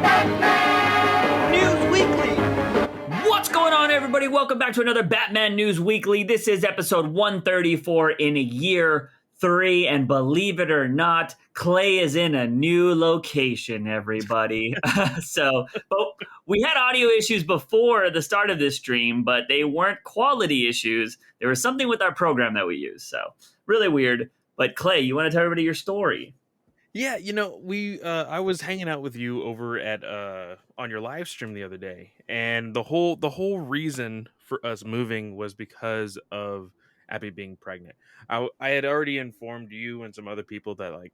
News Weekly. What's going on, everybody? Welcome back to another Batman News Weekly. This is episode 134 in year 3, and believe it or not, Clay is in a new location, everybody. But we had audio issues before the start of this stream, but they weren't quality issues. There was something with our program that we use, so really weird. But Clay, you want to tell everybody your story? Yeah, I was hanging out with you over at on your live stream the other day, and the whole reason for us moving was because of Abby being pregnant. I had already informed you and some other people that, like,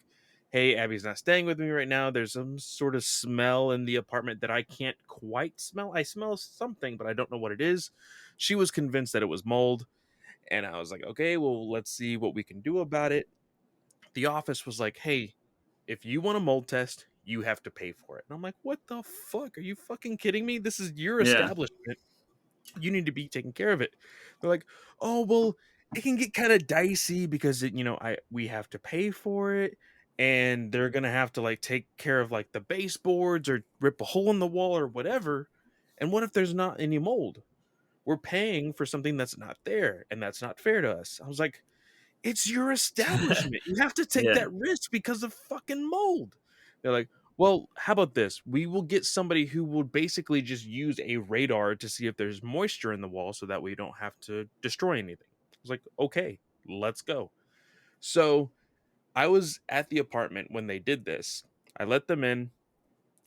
hey, Abby's not staying with me right now. There's some sort of smell in the apartment that I can't quite smell. I smell something, but I don't know what it is. She was convinced that it was mold, and I was like, okay, well, let's see what we can do about it. The office was like, hey, if you want a mold test, you have to pay for it. And I'm like, what the fuck? Are you fucking kidding me? This is your establishment. You need to be taking care of it. They're like, oh, well, it can get kind of dicey because we have to pay for it, and they're gonna have to, like, take care of, like, the baseboards or rip a hole in the wall or whatever. And what if there's not any mold? We're paying for something that's not there, and that's not fair to us. I was like, it's your establishment. You have to take that risk because of fucking mold. They're like, well, how about this? We will get somebody who will basically just use a radar to see if there's moisture in the wall so that we don't have to destroy anything. I was like, okay, let's go. So I was at the apartment when they did this. I let them in,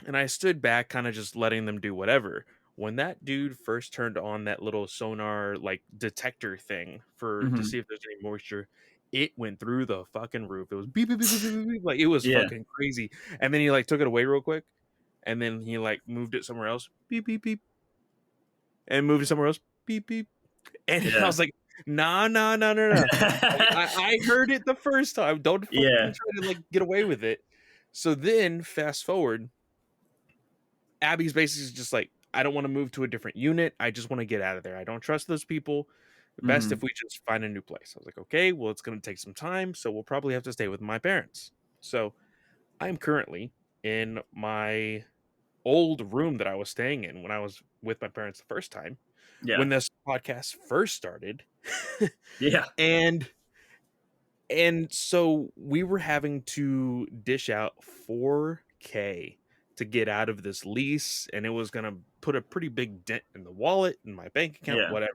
and I stood back, kind of just letting them do whatever. When that dude first turned on that little sonar, like, detector thing to see if there's any moisture, it went through the fucking roof. It was beep, beep, beep, beep, beep, beep. Like, it was fucking crazy. And then he, like, took it away real quick, and then he, like, moved it somewhere else, beep, beep, beep, and moved it somewhere else, beep, beep. And I was like, nah. I heard it the first time. Don't fucking try to, like, get away with it. So then, fast forward, Abby's basically just like, I don't want to move to a different unit. I just want to get out of there. I don't trust those people. Best if we just find a new place. I was like, okay, well, it's going to take some time, so we'll probably have to stay with my parents. So I'm currently in my old room that I was staying in when I was with my parents the first time. Yeah. When this podcast first started. Yeah. And so we were having to dish out $4,000 to get out of this lease, and it was going to put a pretty big dent in the wallet, in my bank account, whatever.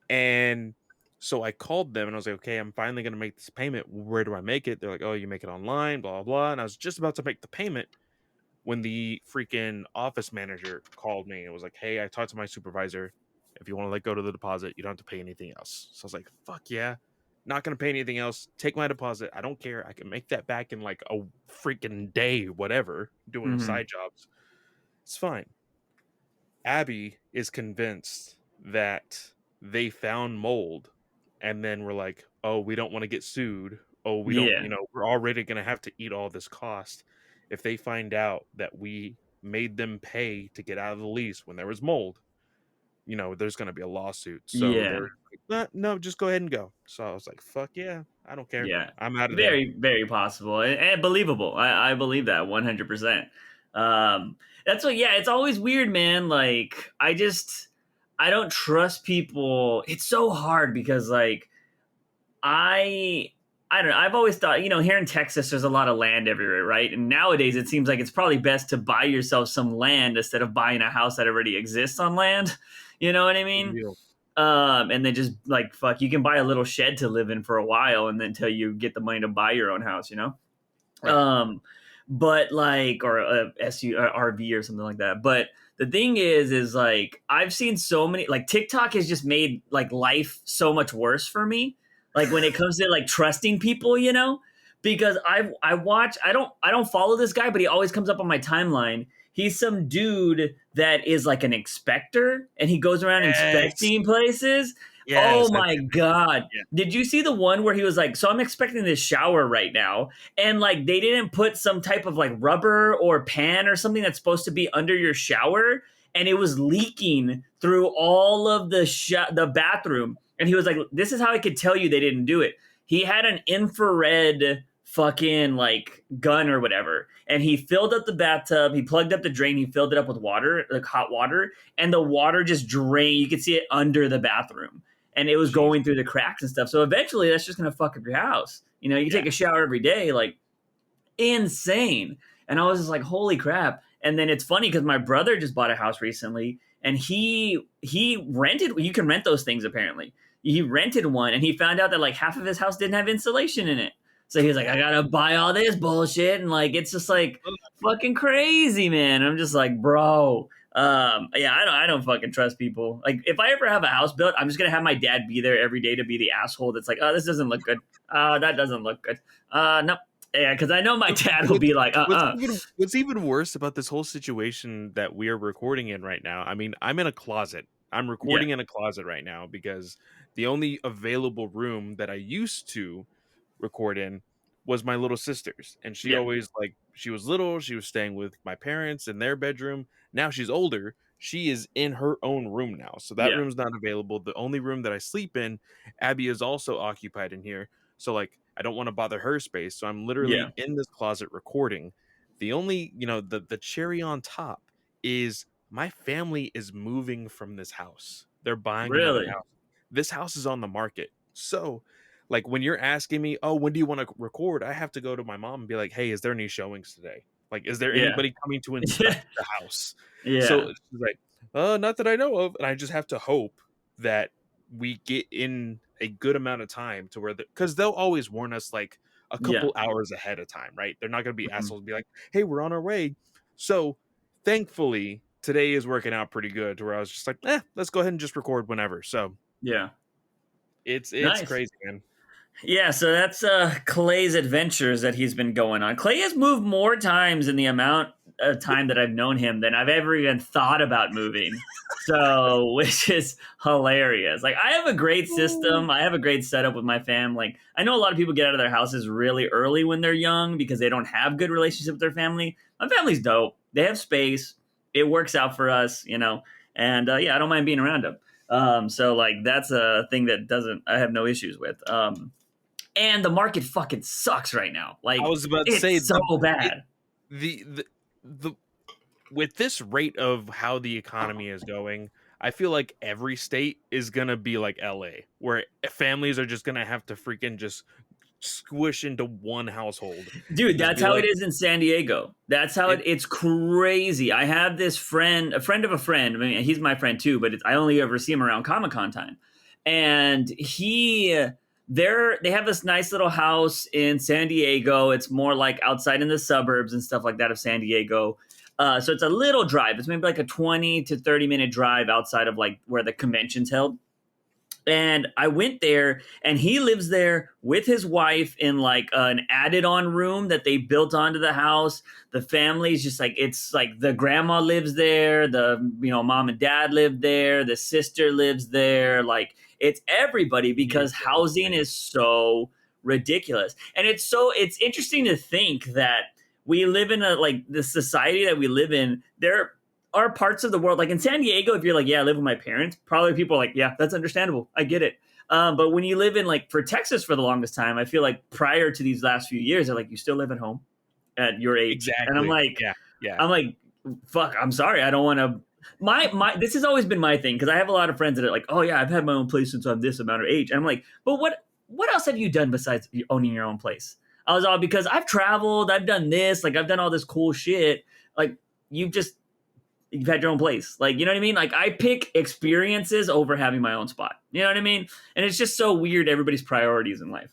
And so I called them, and I was like, okay, I'm finally going to make this payment. Where do I make it? They're like, oh, you make it online, blah, blah, blah. And I was just about to make the payment when the freaking office manager called me and was like, hey, I talked to my supervisor. If you want to let go to the deposit, you don't have to pay anything else. So I was like, fuck yeah. Not going to pay anything else. Take my deposit. I don't care. I can make that back in, like, a freaking day, whatever, doing side jobs. It's fine. Abby is convinced that they found mold, and then we're like, oh, we don't want to get sued. Oh, we don't, we're already going to have to eat all this cost. If they find out that we made them pay to get out of the lease when there was mold, there's going to be a lawsuit. So they're like, no, just go ahead and go. So I was like, fuck yeah, I don't care. Yeah, I'm out of there. there. Very possible and believable. I believe that 100%. That's what. Yeah, it's always weird, man. Like, I don't trust people. It's so hard because, like, I don't know. I've always thought, here in Texas, there's a lot of land everywhere, right? And nowadays, it seems like it's probably best to buy yourself some land instead of buying a house that already exists on land. You know what I mean? Real. And then just, like, fuck, you can buy a little shed to live in for a while, and then until you get the money to buy your own house, Right. But, like, or a RV or something like that. But the thing is like, I've seen so many, like, TikTok has just made, like, life so much worse for me. Like, when it comes to, like, trusting people, because I don't follow this guy, but he always comes up on my timeline. He's some dude that is, like, an inspector, and he goes around inspecting places. Yes, oh my God. Yeah. Did you see the one where he was like, so I'm expecting this shower right now, and, like, they didn't put some type of, like, rubber or pan or something that's supposed to be under your shower, and it was leaking through all of the bathroom. And he was like, this is how I could tell you they didn't do it. He had an infrared fucking like gun or whatever. And he filled up the bathtub, he plugged up the drain, he filled it up with water, like hot water, and the water just drained. You could see it under the bathroom. And it was Jeez. going through the cracks and stuff. So eventually that's just gonna fuck up your house. You know, you Yeah. take a shower every day, like insane. And I was just like, holy crap. And then it's funny because my brother just bought a house recently and he rented, you can rent those things apparently. He rented one and he found out that like half of his house didn't have insulation in it. So he was like, I gotta buy all this bullshit. And like it's just like fucking crazy, man. I'm just like, bro. Yeah, I don't fucking trust people. Like if I ever have a house built, I'm just gonna have my dad be there every day to be the asshole that's like, oh, this doesn't look good. That doesn't look good. Nope. Yeah, because I know my dad will What- be like, what's even worse about this whole situation that we are recording in right now? I mean, I'm in a closet. I'm yeah, recording in a closet right now because the only available room that I used to record in was my little sister's, and she yeah, always, like, she was little, she was staying with my parents in their bedroom. Now she's older, she is in her own room now, so that yeah, room's not available. The only room that I sleep in, Abby is also occupied in here, so like I don't want to bother her space, so I'm yeah. literally in this closet recording. The only, the cherry on top is my family is moving from this house. They're buying another Really? house. This house is on the market. So, like when you're asking me, "Oh, when do you want to record?" I have to go to my mom and be like, "Hey, is there any showings today? Like, is there Yeah, anybody coming to yeah, inspect the house?" yeah, So she's like, not that I know of." And I just have to hope that we get in a good amount of time to where, because they'll always warn us like a yeah. couple hours ahead of time, right? They're not going to be Mhm. assholes and be like, "Hey, we're on our way." So thankfully, today is working out pretty good to where I was just like, let's go ahead and just record whenever. So Yeah. it's Nice. crazy, man. Yeah, so that's Clay's adventures that he's been going on. Clay has moved more times in the amount of time that I've known him than I've ever even thought about moving. So, which is hilarious. Like I have a great system. I have a great setup with my fam. Like I know a lot of people get out of their houses really early when they're young because they don't have good relationship with their family. My family's dope. They have space. It works out for us, you know. And yeah, I don't mind being around them. So like that's a thing that doesn't I have no issues with. And the market fucking sucks right now. I Like was about to say it's so it, bad. the with this rate of how the economy is going, I feel like every state is gonna be like LA, where families are just gonna have to freaking just squish into one household Dude, and just that's be how it like, is in San Diego. That's how it it's crazy. I have this friend, a friend of a friend. I mean, he's my friend too, but I only ever see him around Comic Con time. And they have this nice little house in San Diego. It's more like outside in the suburbs and stuff like that of San Diego. So it's a little drive. It's maybe like a 20 to 30-minute drive outside of like where the convention's held. And I went there, and he lives there with his wife in like an added on room that they built onto the house. The family's just like, it's like the grandma lives there, mom and dad live there, the sister lives there. Like it's everybody because it's housing insane. is so ridiculous. And it's interesting to think that we live in the society that we live in. There are parts of the world, like in San Diego, if you're like, yeah, I live with my parents, probably people are like, yeah, that's understandable. I get it. But when you live in like for Texas for the longest time, I feel like prior to these last few years, they're like, you still live at home at your age. And Exactly. Yeah. Yeah. I'm like, fuck, I'm sorry. I don't want to. This has always been my thing because I have a lot of friends that are like, oh yeah, I've had my own place since I'm this amount of age. And I'm like, but what else have you done besides owning your own place? I was all because I've traveled, I've done this, like I've done all this cool shit. Like you've had your own place. Like, you know what I mean? Like I pick experiences over having my own spot. You know what I mean? And it's just so weird everybody's priorities in life.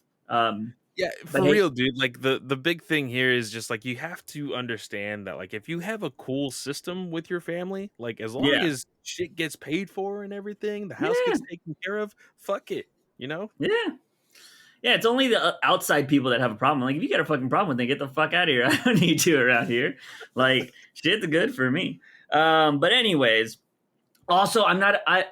Yeah, But for hey, real, dude. Like the big thing here is just like you have to understand that like if you have a cool system with your family, like as long yeah. as shit gets paid for and everything, the house Yeah. gets taken care of, fuck it, you know? Yeah. Yeah, it's only the outside people that have a problem. Like, if you got a fucking problem with it, get the fuck out of here. I don't need you around here. Like, shit's good for me. But anyways, also,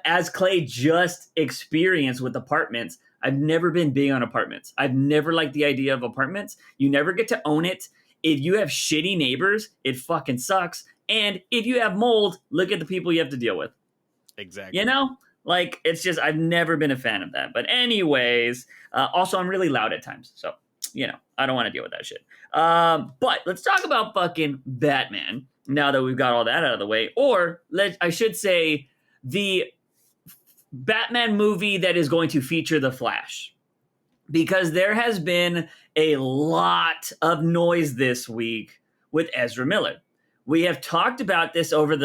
as Clay just experienced with apartments. I've never been big on apartments. I've never liked the idea of apartments. You never get to own it. If you have shitty neighbors, it fucking sucks. And if you have mold, look at the people you have to deal with. You Exactly. know, like it's just I've never been a fan of that. But anyways, also I'm really loud at times, so I don't want to deal with that shit. But let's talk about fucking Batman now that we've got all that out of the way. Or I should say the Batman movie that is going to feature the Flash. Because there has been a lot of noise this week with Ezra Miller. We have talked about this over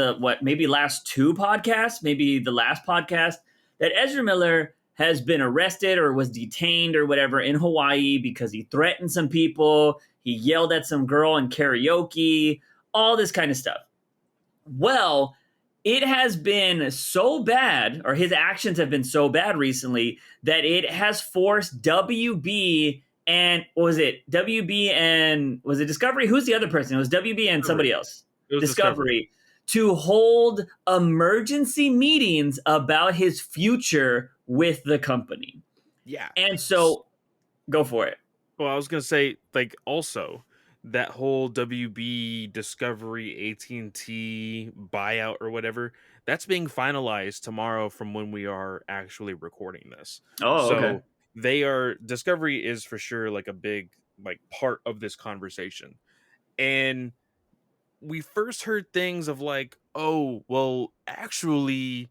maybe last two podcasts, maybe the last podcast, that Ezra Miller has been arrested or was detained or whatever in Hawaii because he threatened some people, he yelled at some girl in karaoke, all this kind of stuff. Well, it has been so bad, or his actions have been so bad recently, that it has forced WB and was it WB and was it Discovery? Who's the other person? It was WB and somebody else. It was Discovery to hold emergency meetings about his future with the company. Yeah. And so go for it. Well, I was gonna say, like, also that whole WB Discovery AT&T buyout or whatever, that's being finalized tomorrow from when we are actually recording this. Oh, okay. So Discovery is for sure like a big like part of this conversation. And we first heard things of like, oh, well, actually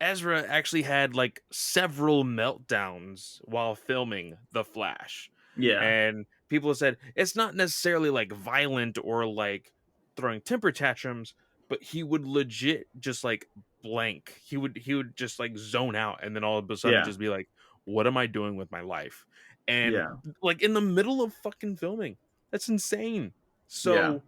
Ezra actually had like several meltdowns while filming The Flash. Yeah. And people have said it's not necessarily like violent or like throwing temper tantrums, but he would legit just like blank. He would just like zone out and then all of a sudden Yeah. just be like, what am I doing with my life? And Yeah. like in the middle of fucking filming. That's insane. Yeah. So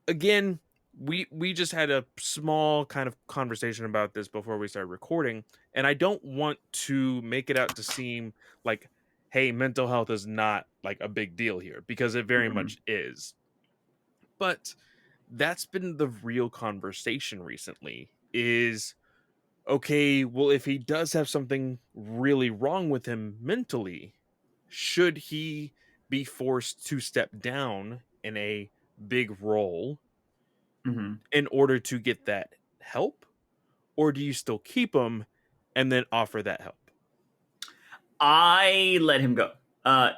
again, we just had a small kind of conversation about this before we started recording, and I don't want to make it out to seem like, hey, mental health is not like a big deal here, because it very Mhm. much is. But that's been the real conversation recently is, okay, well, if he does have something really wrong with him mentally, should he be forced to step down in a big role Mhm. in order to get that help? Or do you still keep him and then offer that help? I let him go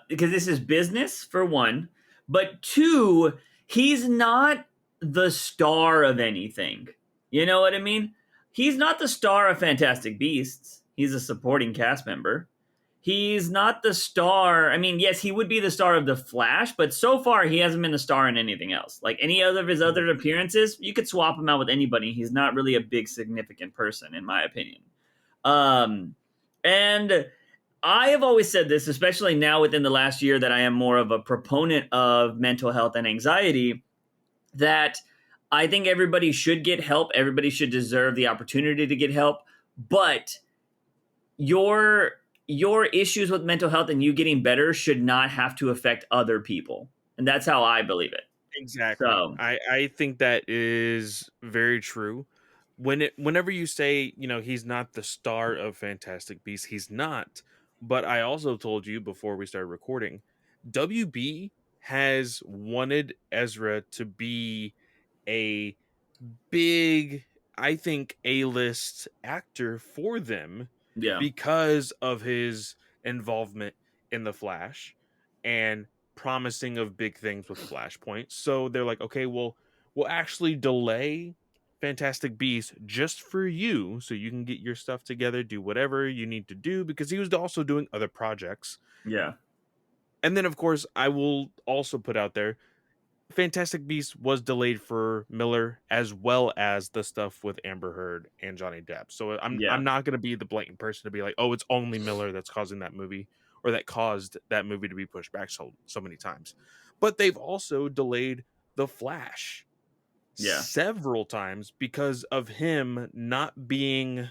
because this is business for one, but two, he's not the star of anything. You know what I mean? He's not the star of Fantastic Beasts. He's a supporting cast member. He's not the star. I mean, yes, he would be the star of The Flash, but so far he hasn't been the star in anything else. Like any other of his Mhm. other appearances, you could swap him out with anybody. He's not really a big significant person, in my opinion. Um, and I have always said this, especially now within the last year that I am more of a proponent of mental health and anxiety, that I think everybody should get help. Everybody should deserve the opportunity to get help. But your your issues with mental health and you getting better should not have to affect other people. And that's how I believe it. Exactly. So, I think that is very true. Whenever you say, he's not the star of Fantastic Beasts, he's not. But I also told you before we started recording, WB has wanted Ezra to be a big, I think, A-list actor for them yeah. because of his involvement in the Flash and promising of big things with Flashpoint. So they're like, okay, well, we'll actually delay Fantastic Beasts just for you so you can get your stuff together, do whatever you need to do, because he was also doing other projects. Yeah. And then, of course, I will also put out there, Fantastic Beasts was delayed for Miller as well as the stuff with Amber Heard and Johnny Depp. So I'm Yeah. not going to be the blatant person to be like, "Oh, it's only Miller that's causing that movie or that caused that movie to be pushed back so many times." But they've also delayed The Flash Yeah. several times because of him not being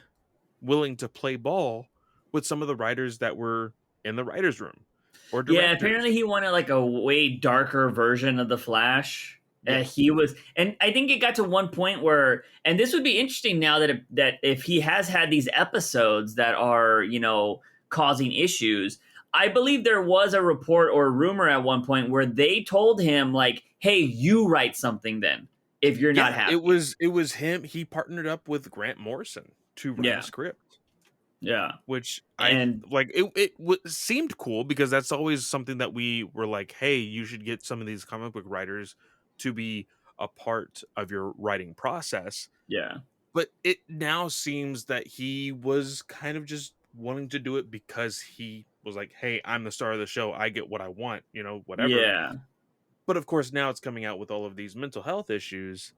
willing to play ball with some of the writers that were in the writers room or Yeah, apparently directors. he wanted like a way darker version of the Flash. Yes. He was, and I think it got to one point where, and this would be interesting now that if he has had these episodes that are causing issues. I believe there was a report or a rumor at one point where they told him like, "Hey, you write something then if you're not Yeah, it happy." was it was him. He partnered up with Grant Morrison to write a Yeah. script. Yeah. which I And like. Seemed cool because that's always something that we were like, hey, you should get some of these comic book writers to be a part of your writing process. yeah. But it now seems that he was kind of just wanting to do it because he was like, hey, I'm the star of the show. I get what I want, whatever. Yeah. But of course, now it's coming out with all of these mental health issues.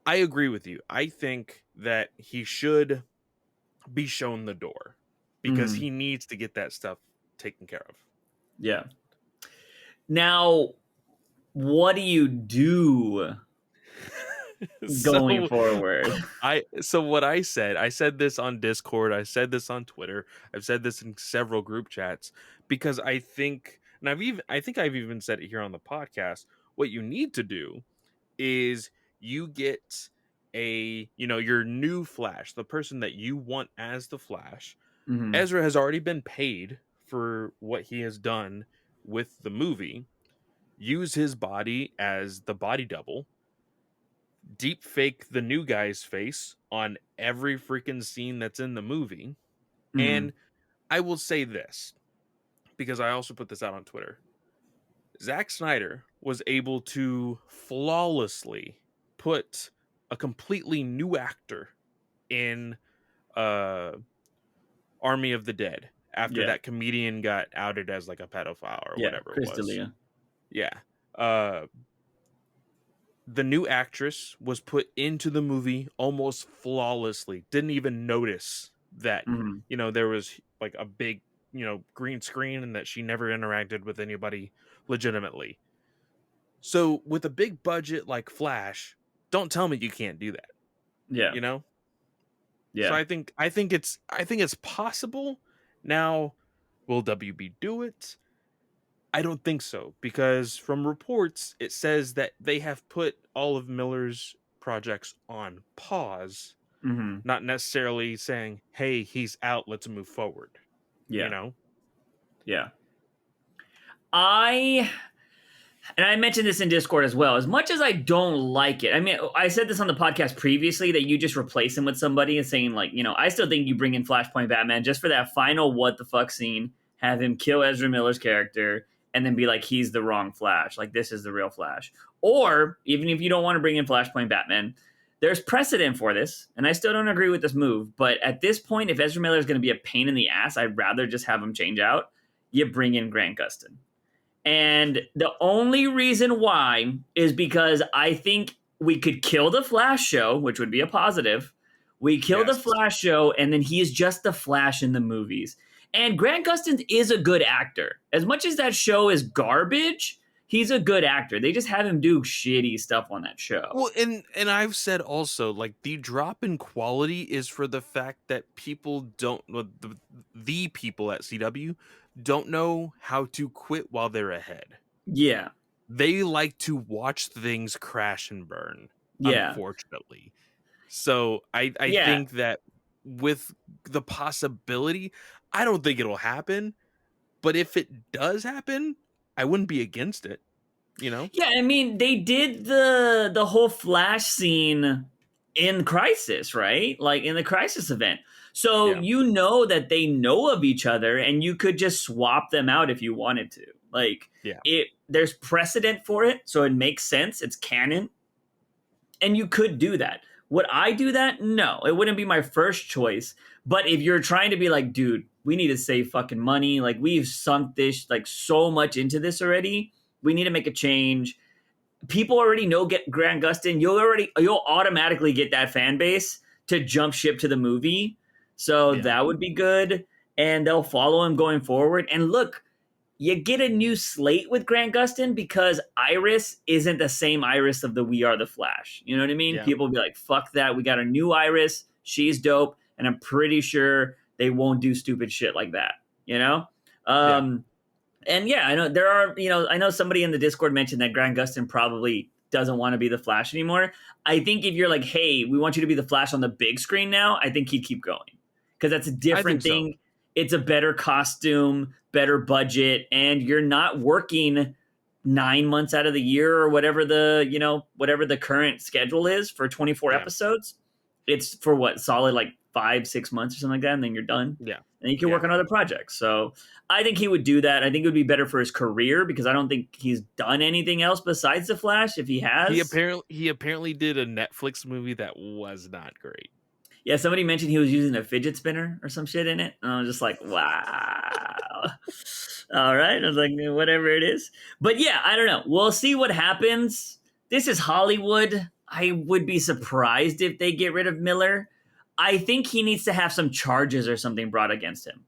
I agree with you. I think that he should be shown the door because Mhm. he needs to get that stuff taken care of. Yeah. Now, what do you do going So forward? what I said this on Discord, I said this on Twitter, I've said this in several group chats because I think, and I think I've even said it here on the podcast. What you need to do is you get your new Flash, the person that you want as the Flash. Mhm. Ezra has already been paid for what he has done with the movie. Use his body as the body double, deep fake the new guy's face on every freaking scene that's in the movie. Mhm. And I will say this because I also put this out on Twitter. Zack Snyder was able to flawlessly put a completely new actor in uh Army of the Dead after Yeah. that comedian got outed as like a pedophile or Yeah. whatever it Chris was. D'Elia. Yeah. Uh the new actress was put into the movie almost flawlessly. Didn't even notice that, Mhm. there was like a big, green screen and that she never interacted with anybody legitimately. So with a big budget like Flash, don't tell me you can't do that, Yeah. you know? So Yeah. I think it's possible. Now, will WB do it? I don't think so because from reports it says that they have put all of Miller's projects on pause, Mhm. not necessarily saying, "Hey, he's out, let's move forward." You Yeah. know? Yeah. I and I mentioned this in Discord as well. As much as I don't like it, I mean, I said this on the podcast previously that you just replace him with somebody and saying, like, I still think you bring in Flashpoint Batman just for that final what the fuck scene, have him kill Ezra Miller's character, and then be like, he's the wrong Flash. Like, this is the real Flash. Or, even if you don't want to bring in Flashpoint Batman, there's precedent for this, and I still don't agree with this move. But at this point, if Ezra Miller is going to be a pain in the ass, I'd rather just have him change out. You bring in Grant Gustin. And the only reason why is because I think we could kill the Flash show, which would be a positive. We kill the Yes. Flash show, and then he is just the Flash in the movies. And Grant Gustin is a good actor. As much as that show is garbage, he's a good actor. They just have him do shitty stuff on that show. Well, and I've said also like the drop in quality is for the fact that people don't the people at CW don't know how to quit while they're ahead. Yeah. They like to watch things crash and burn, Yeah. unfortunately. So I Yeah. think that with the possibility, I don't think it'll happen, but if it does happen, I wouldn't be against it, you know? Yeah, I mean, they did the whole Flash scene in Crisis, right? Like in the Crisis event. So Yeah. you know that they know of each other and you could just swap them out if you wanted to. Like Yeah. it there's precedent for it, so it makes sense. It's canon. And you could do that. Would I do that? No, it wouldn't be my first choice. But if you're trying to be like, dude, we need to save fucking money. Like we've sunk this like so much into this already. We need to make a change. People already know get Grant Gustin. You'll automatically get that fan base to jump ship to the movie. So Yeah. that would be good. And they'll follow him going forward. And look, you get a new slate with Grant Gustin because Iris isn't the same Iris of the We Are the Flash. You know what I mean? Yeah. People will be like, fuck that. We got a new Iris. She's dope. And I'm pretty sure they won't do stupid shit like that. You know? Yeah. And yeah, I know there are, I know somebody in the Discord mentioned that Grant Gustin probably doesn't want to be the Flash anymore. I think if you're like, hey, we want you to be the Flash on the big screen now, I think he'd keep going because that's a I think different so. thing. It's a better costume, better budget, and you're not working 9 months out of the year or whatever whatever the current schedule is for 24 Yeah. episodes. It's for what, solid like 5-6 months or something like that, and then you're done. Yeah. And you can Yeah. work on other projects. So I think he would do that. I think it would be better for his career because I don't think he's done anything else besides The Flash. If he has, He apparently did a Netflix movie that was not great. yeah, somebody mentioned he was using a fidget spinner or some shit in it. And I was just like, wow. All right. I was like, whatever it is. But yeah, I don't know. We'll see what happens. This is Hollywood. I would be surprised if they get rid of Miller. I think he needs to have some charges or something brought against him.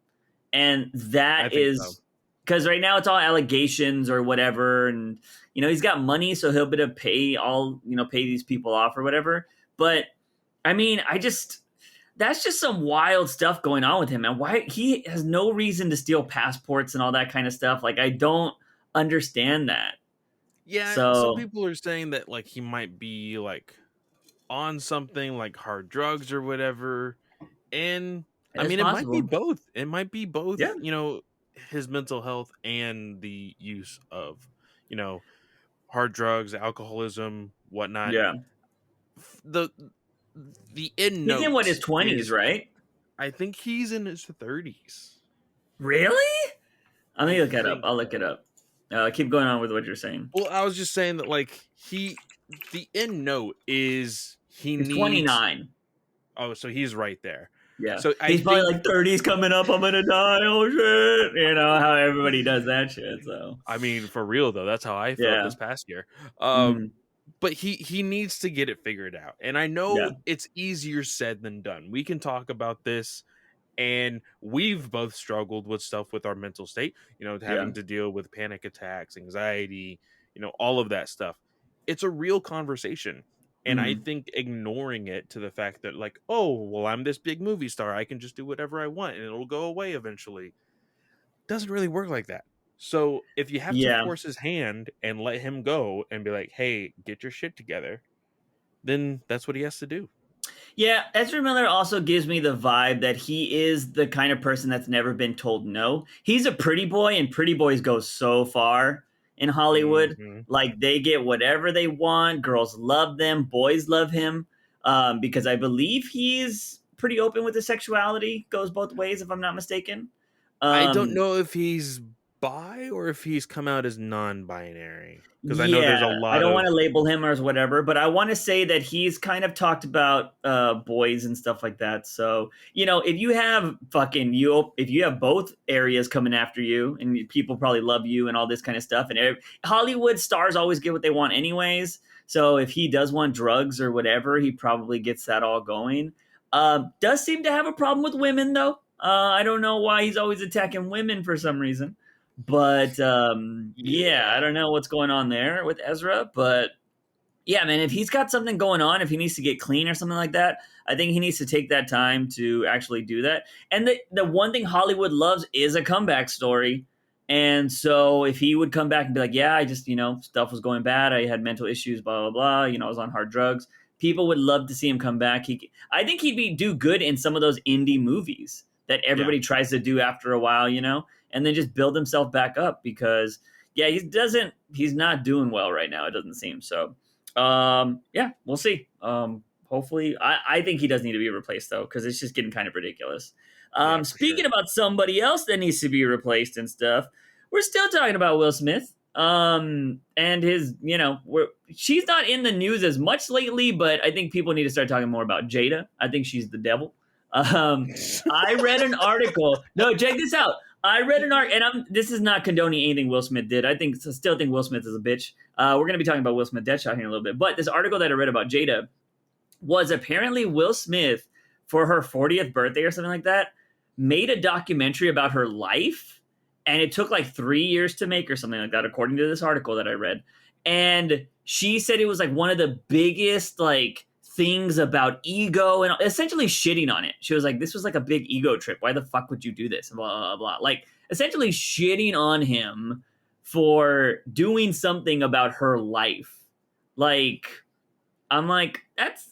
And I that think so. is because right now it's all allegations or whatever. And, he's got money, so he'll be able to pay these people off or whatever. But I mean, that's just some wild stuff going on with him, and why he has no reason to steal passports and all that kind of stuff. Like, I don't understand that. Yeah, some So people are saying that like he might be like on something like hard drugs or whatever. And I it's mean, it might be possible. both. It might be both, Yeah. his mental health and the use of, you know, hard drugs, alcoholism, whatnot. Yeah. The end He's in what, his note 20s, is right? I think he's in his 30s. Really? Let I me look it up. think I'll look so. it up. Keep going on with what you're saying. Well, I was just saying that like the end note is he He's needs 29. oh, so he's right there. Yeah. So I He's probably think like 30s coming up. I'm going to die. Oh, shit. You know how everybody does that shit. So, I mean, for real though, that's how I felt yeah. this past year. Mhm. But he needs to get it figured out. And I Yeah. know it's easier said than done. We can talk about this, and we've both struggled with stuff with our mental state, Yeah. having to deal with panic attacks, anxiety, all of that stuff. It's a real conversation. And I Mhm. think ignoring it to the fact that like, oh, well, I'm this big movie star, I can just do whatever I want and it'll go away eventually, doesn't really work like that. So if you have to Yeah. force his hand and let him go and be like, hey, get your shit together, then that's what he has to do. Yeah, Ezra Miller also gives me the vibe that he is the kind of person that's never been told no. He's a pretty boy, and pretty boys go so far in Hollywood. Hmm. Like, they get whatever they want. Girls love them. Boys love him, because I believe he's pretty open with his sexuality. Goes both ways, if I'm not mistaken. I don't Um, know if he's bi or if he's come out as non-binary, because I know there's Yeah, a I lot don't of want to label him or whatever, but I want to say that he's kind of talked about boys and stuff like that. So, if you have if you have both areas coming after you, and people probably love you and all this kind of stuff, and Hollywood stars always get what they want anyways. So if he does want drugs or whatever, he probably gets that all going. Does seem to have a problem with women though. I don't know why he's always attacking women for some reason. But yeah, I yeah. don't know what's going on there with Ezra. But yeah, man, if he's got something going on, if he needs to get clean or something like that, I think he needs to take that time to actually do that. And the one thing Hollywood loves is a comeback story. And so if he would come back and be like, yeah, I just, stuff was going bad. I had mental issues, blah, blah, blah. I was on hard drugs. People would love to see him come back. I think he'd do good in some of those indie movies that Yeah. everybody tries to do after a while, and then just build himself back up because, yeah, he's not doing well right now. It doesn't seem so. Yeah, we'll see. Hopefully, I think he does need to be replaced though, because it's just getting kind of ridiculous. Yeah, for sure. Speaking about somebody else that needs to be replaced and stuff, we're still talking about Will Smith. And his, she's not in the news as much lately, but I think people need to start talking more about Jada. I think she's the devil. Um, I read an article. No, check this out. I read an article, and this is not condoning anything Will Smith did. Still think Will Smith is a bitch. We're going to be talking about Will Smith Deadshot here in a little bit. But this article that I read about Jada was apparently Will Smith, for her 40th birthday or something like that, made a documentary about her life. And it took like 3 years to make or something like that, according to this article that I read. And she said it was like one of the biggest like things about ego and essentially shitting on it. She was like, this was like a big ego trip. Why the fuck would you do this? Blah, blah, blah. Like essentially shitting on him for doing something about her life. Like, I'm like,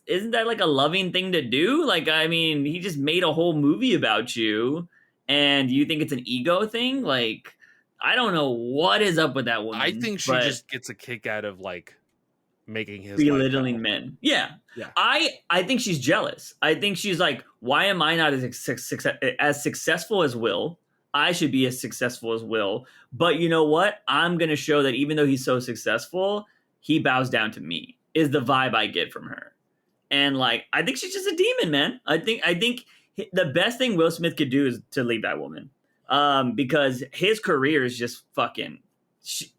isn't that like a loving thing to do? Like, I mean, he just made a whole movie about you and you think it's an ego thing? Like, I don't know what is up with that I woman, think she but just gets a kick out of like making his life belittling hell. men. Yeah. Yeah. I think she's jealous. I think she's like, why am I not as successful as Will? I should be as successful as Will. But you know what? I'm going to show that even though he's so successful, he bows down to me, is the vibe I get from her. And like, I think she's just a demon, man. I think the best thing Will Smith could do is to leave that woman, because his career is just fucking.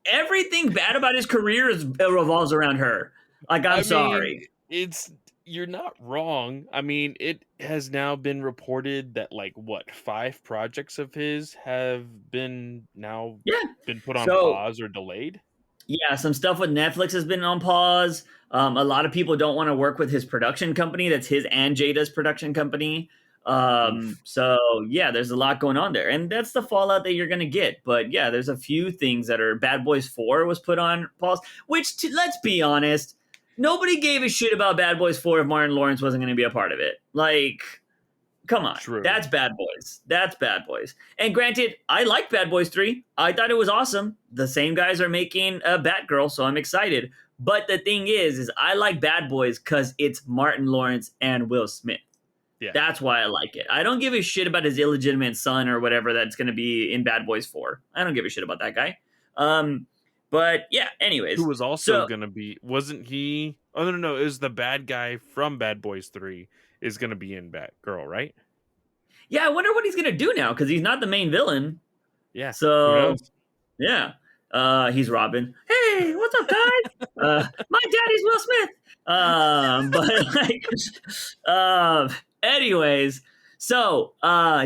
Everything bad about his career revolves around her. Like, I'm I mean, sorry. it's you're not wrong. I mean, it has now been reported that like what 5 projects of his have Yeah. been put on So pause or delayed. yeah, some stuff with Netflix has been on pause. A lot of people don't want to work with his production company. That's his and Jada's production company. Oof. So yeah, there's a lot going on there, and that's the fallout that you're gonna get. But yeah, there's a few things that are Bad Boys 4 was put on pause. Which, let's be honest, nobody gave a shit about Bad Boys 4 if Martin Lawrence wasn't going to be a part of it. Like, come on, True. that's Bad Boys. That's Bad Boys. And granted, I like Bad Boys 3. I thought it was awesome. The same guys are making a Batgirl, so I'm excited. But the thing is I like Bad Boys because it's Martin Lawrence and Will Smith. Yeah. That's why I like it. I don't give a shit about his illegitimate son or whatever that's going to be in Bad Boys 4. I don't give a shit about that guy. But yeah, Who anyways. was also So gonna be? Wasn't he? Oh no, it was the bad guy from Bad Boys 3 is gonna be in Batgirl, right? yeah, I wonder what he's going to do now because he's not the main villain. Yeah. Who So knows? yeah, he's Robin. Hey, what's up, guys? My daddy's Will Smith. But like, anyways, so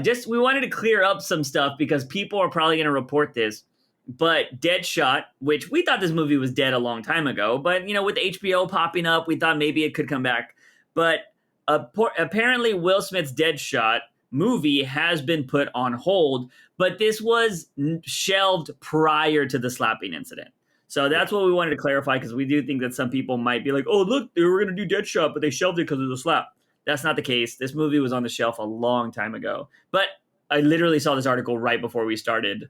just we wanted to clear up some stuff because people are probably going to report this. But Deadshot, which we thought this movie was dead a long time ago, but you know, with HBO popping up, we thought maybe it could come back. But apparently, Will Smith's Deadshot movie has been put on hold, but this was shelved prior to the slapping incident. So that's Yeah. what we wanted to clarify because we do think that some people might be like, oh, look, they were going to do Deadshot, but they shelved it because of the slap. That's not the case. This movie was on the shelf a long time ago. But I literally saw this article right before we started,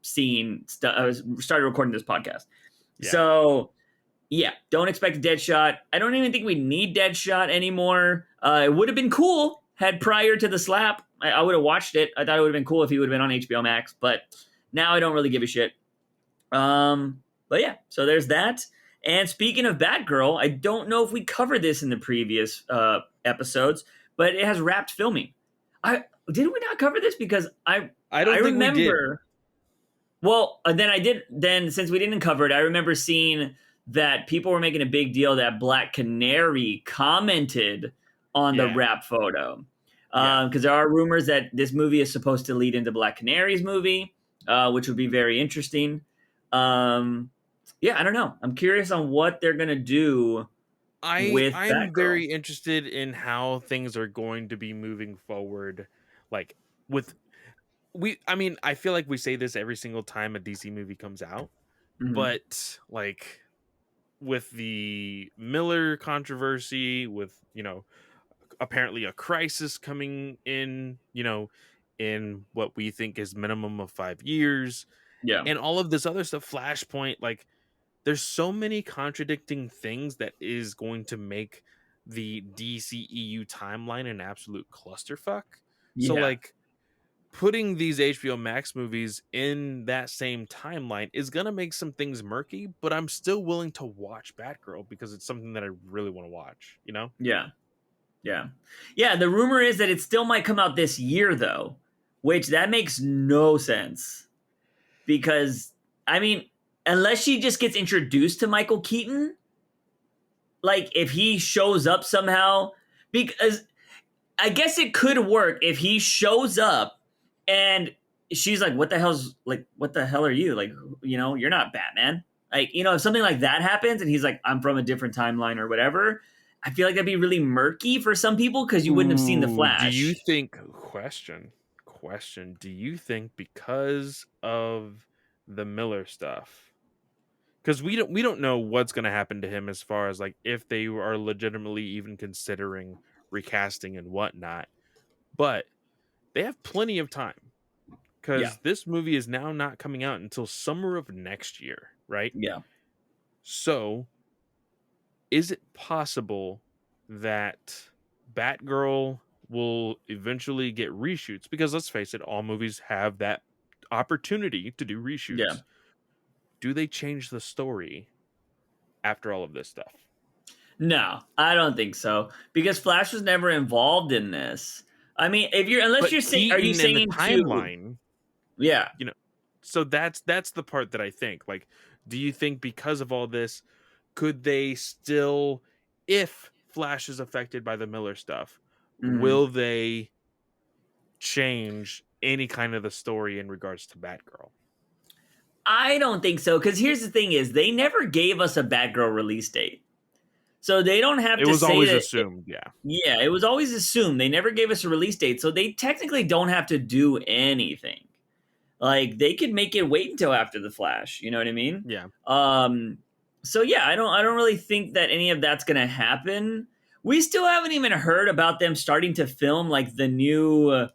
seeing stuff. I started recording this podcast. Yeah. So yeah, don't expect a Deadshot. I don't even think we need Deadshot anymore. It would have been cool had prior to the slap. I would have watched it. I thought it would have been cool if he would have been on HBO Max, but now I don't really give a shit. But yeah, so there's that. And speaking of Batgirl, I don't know if we covered this in the previous episodes, but it has wrapped filming. I did we not cover this because I I don't think we did. remember. Well, then I did. Then since we didn't cover it, I remember seeing that people were making a big deal that Black Canary commented on the Yeah. wrap photo. Yeah. Because there are rumors that this movie is supposed to lead into Black Canary's movie, which would be very interesting. Yeah, I don't know. I'm curious on what they're gonna do with I'm Batgirl. very interested in how things are going to be moving forward. Like with I mean, I feel like we say this every single time a DC movie comes out, Mhm. but like with the Miller controversy, with apparently a crisis coming in, in what we think is minimum of 5 years, Yeah, and all of this other stuff, Flashpoint, like there's so many contradicting things that is going to make the DCEU timeline an absolute clusterfuck. So yeah. like putting these HBO Max movies in that same timeline is going to make some things murky, but I'm still willing to watch Batgirl because it's something that I really want to watch, you know? Yeah. Yeah. Yeah, the rumor is that it still might come out this year though, which that makes no sense because I mean, unless she just gets introduced to Michael Keaton, like if he shows up somehow, because I guess it could work if he shows up and she's like, what the hell are you? Like, you're not Batman. Like, if something like that happens and he's like, I'm from a different timeline or whatever, I feel like that'd be really murky for some people because you wouldn't have seen the Ooh, do you Flash. think do you think because of the Miller stuff, because we don't know what's going to happen to him as far as like if they are legitimately even considering recasting and whatnot, but they have plenty of time Yeah. because this movie is now not coming out until summer of next year, right? Yeah. So is it possible that Batgirl will eventually get reshoots, because let's face it, all movies have that opportunity to do Yeah. reshoots. Do they change the story after all of this stuff? No, I don't think so because Flash was never involved in this. I mean, if you're unless But you're saying, are you Keaton and the saying to timeline, yeah. you know, so that's the part that I think. Like, do you think because of all this, could they still, if Flash is affected by the Miller stuff, Mhm. will they change any kind of the story in regards to Batgirl? I don't think so because here's the thing: is they never gave us a Batgirl release date, so they don't have It to was say always that. assumed, yeah. Yeah, it was always assumed. They never gave us a release date, so they technically don't have to do anything. Like they could make it wait until after the Flash. You know what I mean? Yeah. Um. So yeah, I don't really think that any of that's gonna happen. We still haven't even heard about them starting to film like the new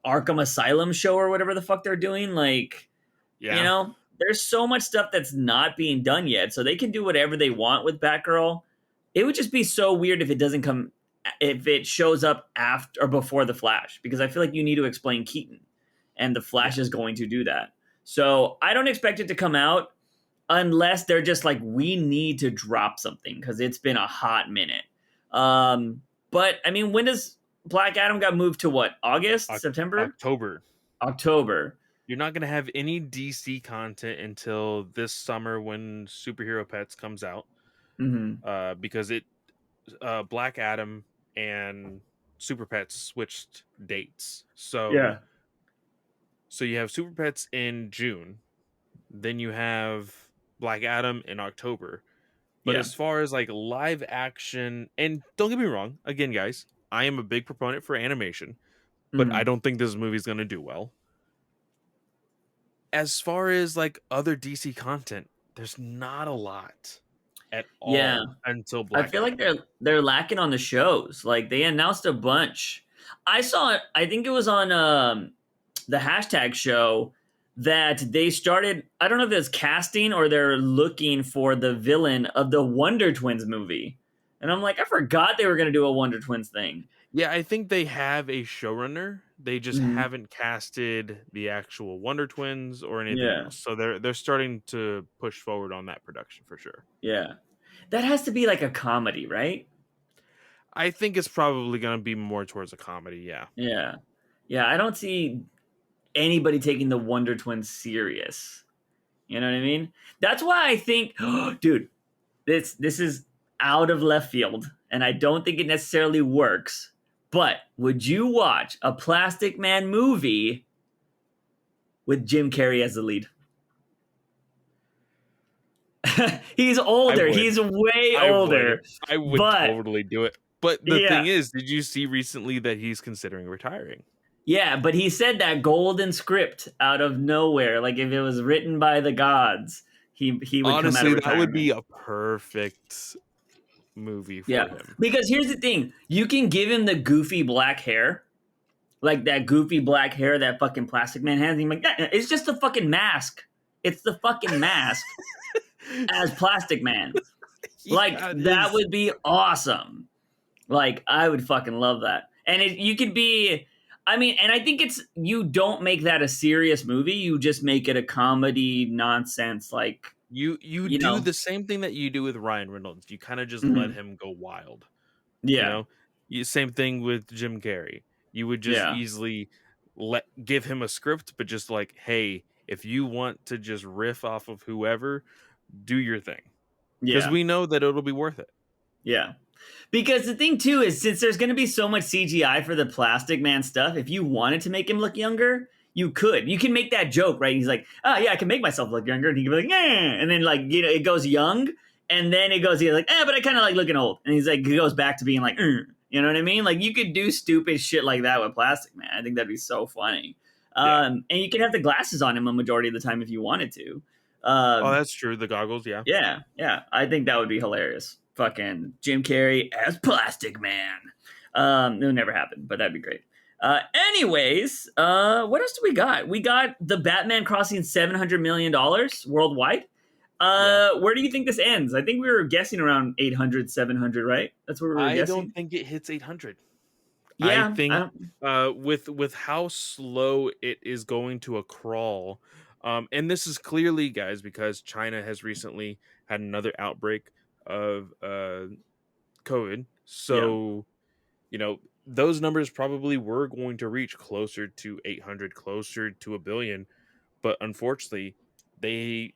Arkham Asylum show or whatever the fuck they're doing. Like, Yeah. there's so much stuff that's not being done yet, so they can do whatever they want with Batgirl. It would just be so weird if it doesn't come, if it shows up after or before the Flash, because I feel like you need to explain Keaton, and the Flash Yeah. is going to do that. So I don't expect it to come out unless they're just like, we need to drop something because it's been a hot minute. But I mean, when does Black Adam got moved to what? August, September, October. October? You're not going to have any DC content until this summer when Superhero Pets comes out, Hmm. because Black Adam and Super Pets switched dates. So Yeah, you have Super Pets in June, then you have Black Adam in October. But yeah. as far as like live action, and don't get me wrong, again, guys, I am a big proponent for animation, but I Hmm. don't think this movie's going to do well. As far as like other DC content, there's not a lot at Yeah. all until I Black feel like Adam. they're lacking on the shows. Like they announced a bunch. I saw it. I think it was on the hashtag show that they started. I don't know if it's casting or they're looking for the villain of the Wonder Twins movie. And I'm like, I forgot they were going to do a Wonder Twins thing. Yeah, I think they have a showrunner. They just Hmm. haven't casted the actual Wonder Twins or anything Yeah, else. So they're starting to push forward on that production for sure. yeah. That has to be like a comedy, right? I think it's probably going to be more towards a comedy, yeah. Yeah, yeah. I don't see anybody taking the Wonder Twins serious. You know what I mean? That's why I think, dude, this is out of left field, and I don't think it necessarily works. But would you watch a Plastic Man movie with Jim Carrey as the lead? He's I older. would. He's way I would. older. I would But totally do it. But the yeah, thing is, did you see recently that he's considering retiring? yeah. But he said that golden script out of nowhere. Like if it was written by the gods, he would come out of Honestly, that would retirement. be a perfect movie Yeah, for him. because here's the thing: you can give him the goofy black hair, like that goofy black hair that fucking Plastic Man has. And he's like, "Yeah, it's just a fucking mask. It's the fucking mask as Plastic Man. Like Yeah, it that is. would be awesome. Like I would fucking love that. And you could be. I mean, and I think it's you don't make that a serious movie. You just make it a comedy nonsense. Like You you do know, the same thing that you do with Ryan Reynolds. You kind of just let mhm. him go wild. You Yeah, know, same thing with Jim Carrey. You would just yeah, easily give him a script, but just like, hey, if you want to just riff off of whoever, do your thing, because yeah, we know that it'll be worth it. yeah. Because the thing too is, since there's going to be so much CGI for the Plastic Man stuff, if you wanted to make him look younger, you could. You can make that joke, right? He's like, "Oh yeah, I can make myself look younger," and he can be like, "Yeah," and then like it goes young, and then it goes he's like, "Eh, but I kind of like looking old," and he's like, he goes back to being like, You know what I mean? Like you could do stupid shit like that with Plastic Man. I think that'd be so funny. Yeah. And you could have the glasses on him a majority of the time if you wanted to. Oh, Um, that's true. The goggles, yeah. yeah, yeah. I think that would be hilarious. Fucking Jim Carrey as Plastic Man. It would never happen, but that'd be great. Anyways, what else do we got? We got the Batman crossing $700 million worldwide. Yeah. Where do you think this ends? I think we were guessing around 800, 700, right? That's what we were I don't guessing. think it hits 800. I Yeah, I think don't. with how slow it is going to a crawl, and this is clearly, guys, because China has recently had another outbreak of COVID. Yeah. So those numbers probably were going to reach closer to 800, closer to a billion, but unfortunately, they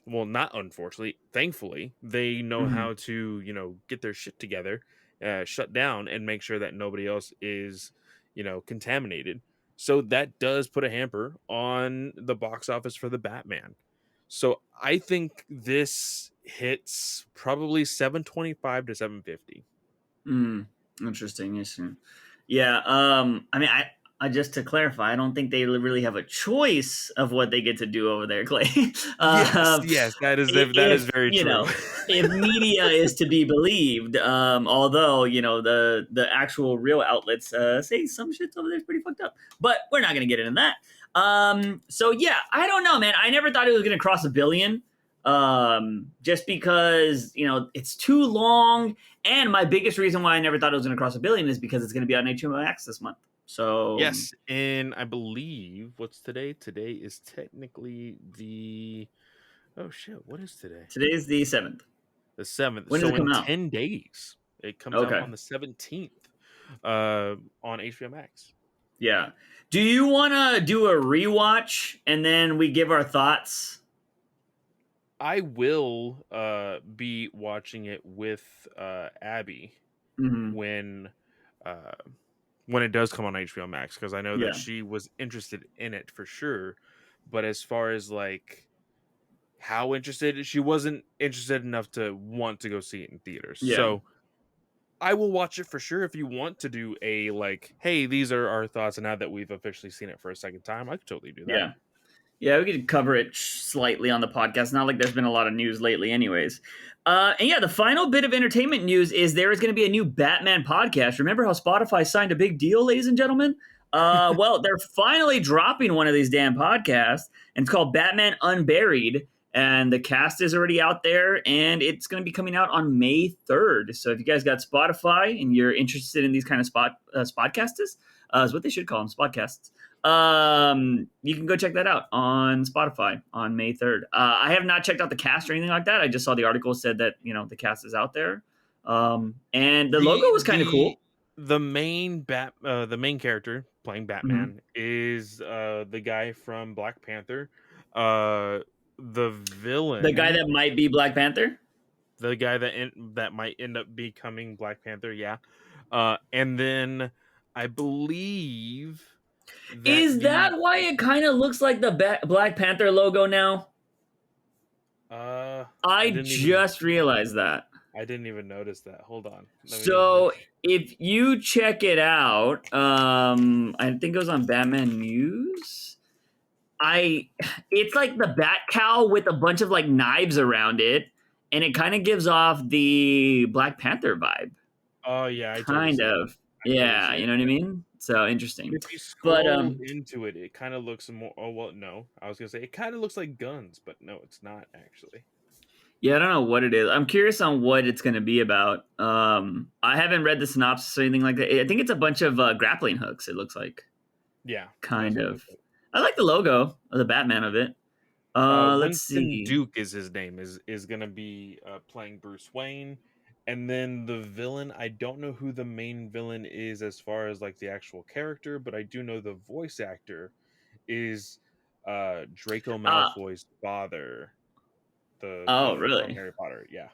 well, not unfortunately, thankfully, they know Hmm. how to, get their shit together, shut down, and make sure that nobody else is, contaminated. So that does put a hamper on the box office for the Batman. So I think this hits probably 725 to 750. Mm, interesting. Interesting. Yeah. I mean, I just to clarify, I don't think they really have a choice of what they get to do over there, Clay. Yes, um, yes, that is if very true. if media is to be believed, although the actual real outlets say some shit's over there is pretty fucked up, but we're not gonna get into that. So yeah, I don't know, man. I never thought it was gonna cross a billion. Just because it's too long, and my biggest reason why I never thought it was gonna cross a billion is because it's gonna be on HBO Max this month. So Yes, and I believe what's today? Today is technically the oh shit, what is today? today's the 7th. The 7th. When does So it in come out? 10 days, it comes out Okay. on the 17th on HBO Max. Yeah. Do you want to do a rewatch and then we give our thoughts? I will be watching it with Abby Hmm. when uh when it does come on HBO Max, because I know that Yeah. she was interested in it for sure, but as far as like how interested, she wasn't interested enough to want to go see it in theaters. Yeah. So I will watch it for sure. If you want to do a like, hey, these are our thoughts, and now that we've officially seen it for a second time, I could totally do that. Yeah. Yeah, we could cover it slightly on the podcast. Not like there's been a lot of news lately, anyways. And yeah, the final bit of entertainment news is there is going to be a new Batman podcast. Remember how Spotify signed a big deal, ladies and gentlemen? Well, they're finally dropping one of these damn podcasts, and it's called Batman Unburied. And the cast is already out there, and it's going to be coming out on May 3rd. So if you guys got Spotify and you're interested in these kind of spotcasters, is what they should call them, spotcasts. You can go check that out on Spotify on May 3rd. I have not checked out the cast or anything like that. I just saw the article said that the cast is out there. And the logo the was kind of the cool. the main character playing Mm-hmm. Batman is the guy from Black Panther. Uh, the The guy villain, that might be Black Panther. the guy that might end up becoming Black Panther. Yeah. And then I believe that Is that why it kind of looks like the Black Panther logo now? uh I I didn't even just realized that. I didn't even notice that. Hold on. Let me make So if you check it out, I think it was on Batman News. I It's like the bat cow with a bunch of like knives around it, and it kind of gives off the Black Panther vibe. Oh yeah, I totally Kind see it. of. I totally Yeah, see you it. know what I mean? So interesting. If you But scroll into it, it kind of looks more. Oh well, no, I was gonna say it kind of looks like guns, but no, it's not actually. yeah, I don't know what it is. I'm curious on what it's going to be about. I haven't read the synopsis or anything like that. I think it's a bunch of grappling hooks. It looks like Yeah, that's kind what it of. looks like. I like the logo of the Batman of it. Let's Winston see. Duke is his name. Is gonna be playing Bruce Wayne, and then the villain. I don't know who the main villain is as far as like the actual character, but I do know the voice actor is Draco Uh, Malfoy's father, the oh, from really? Harry Potter. Yeah.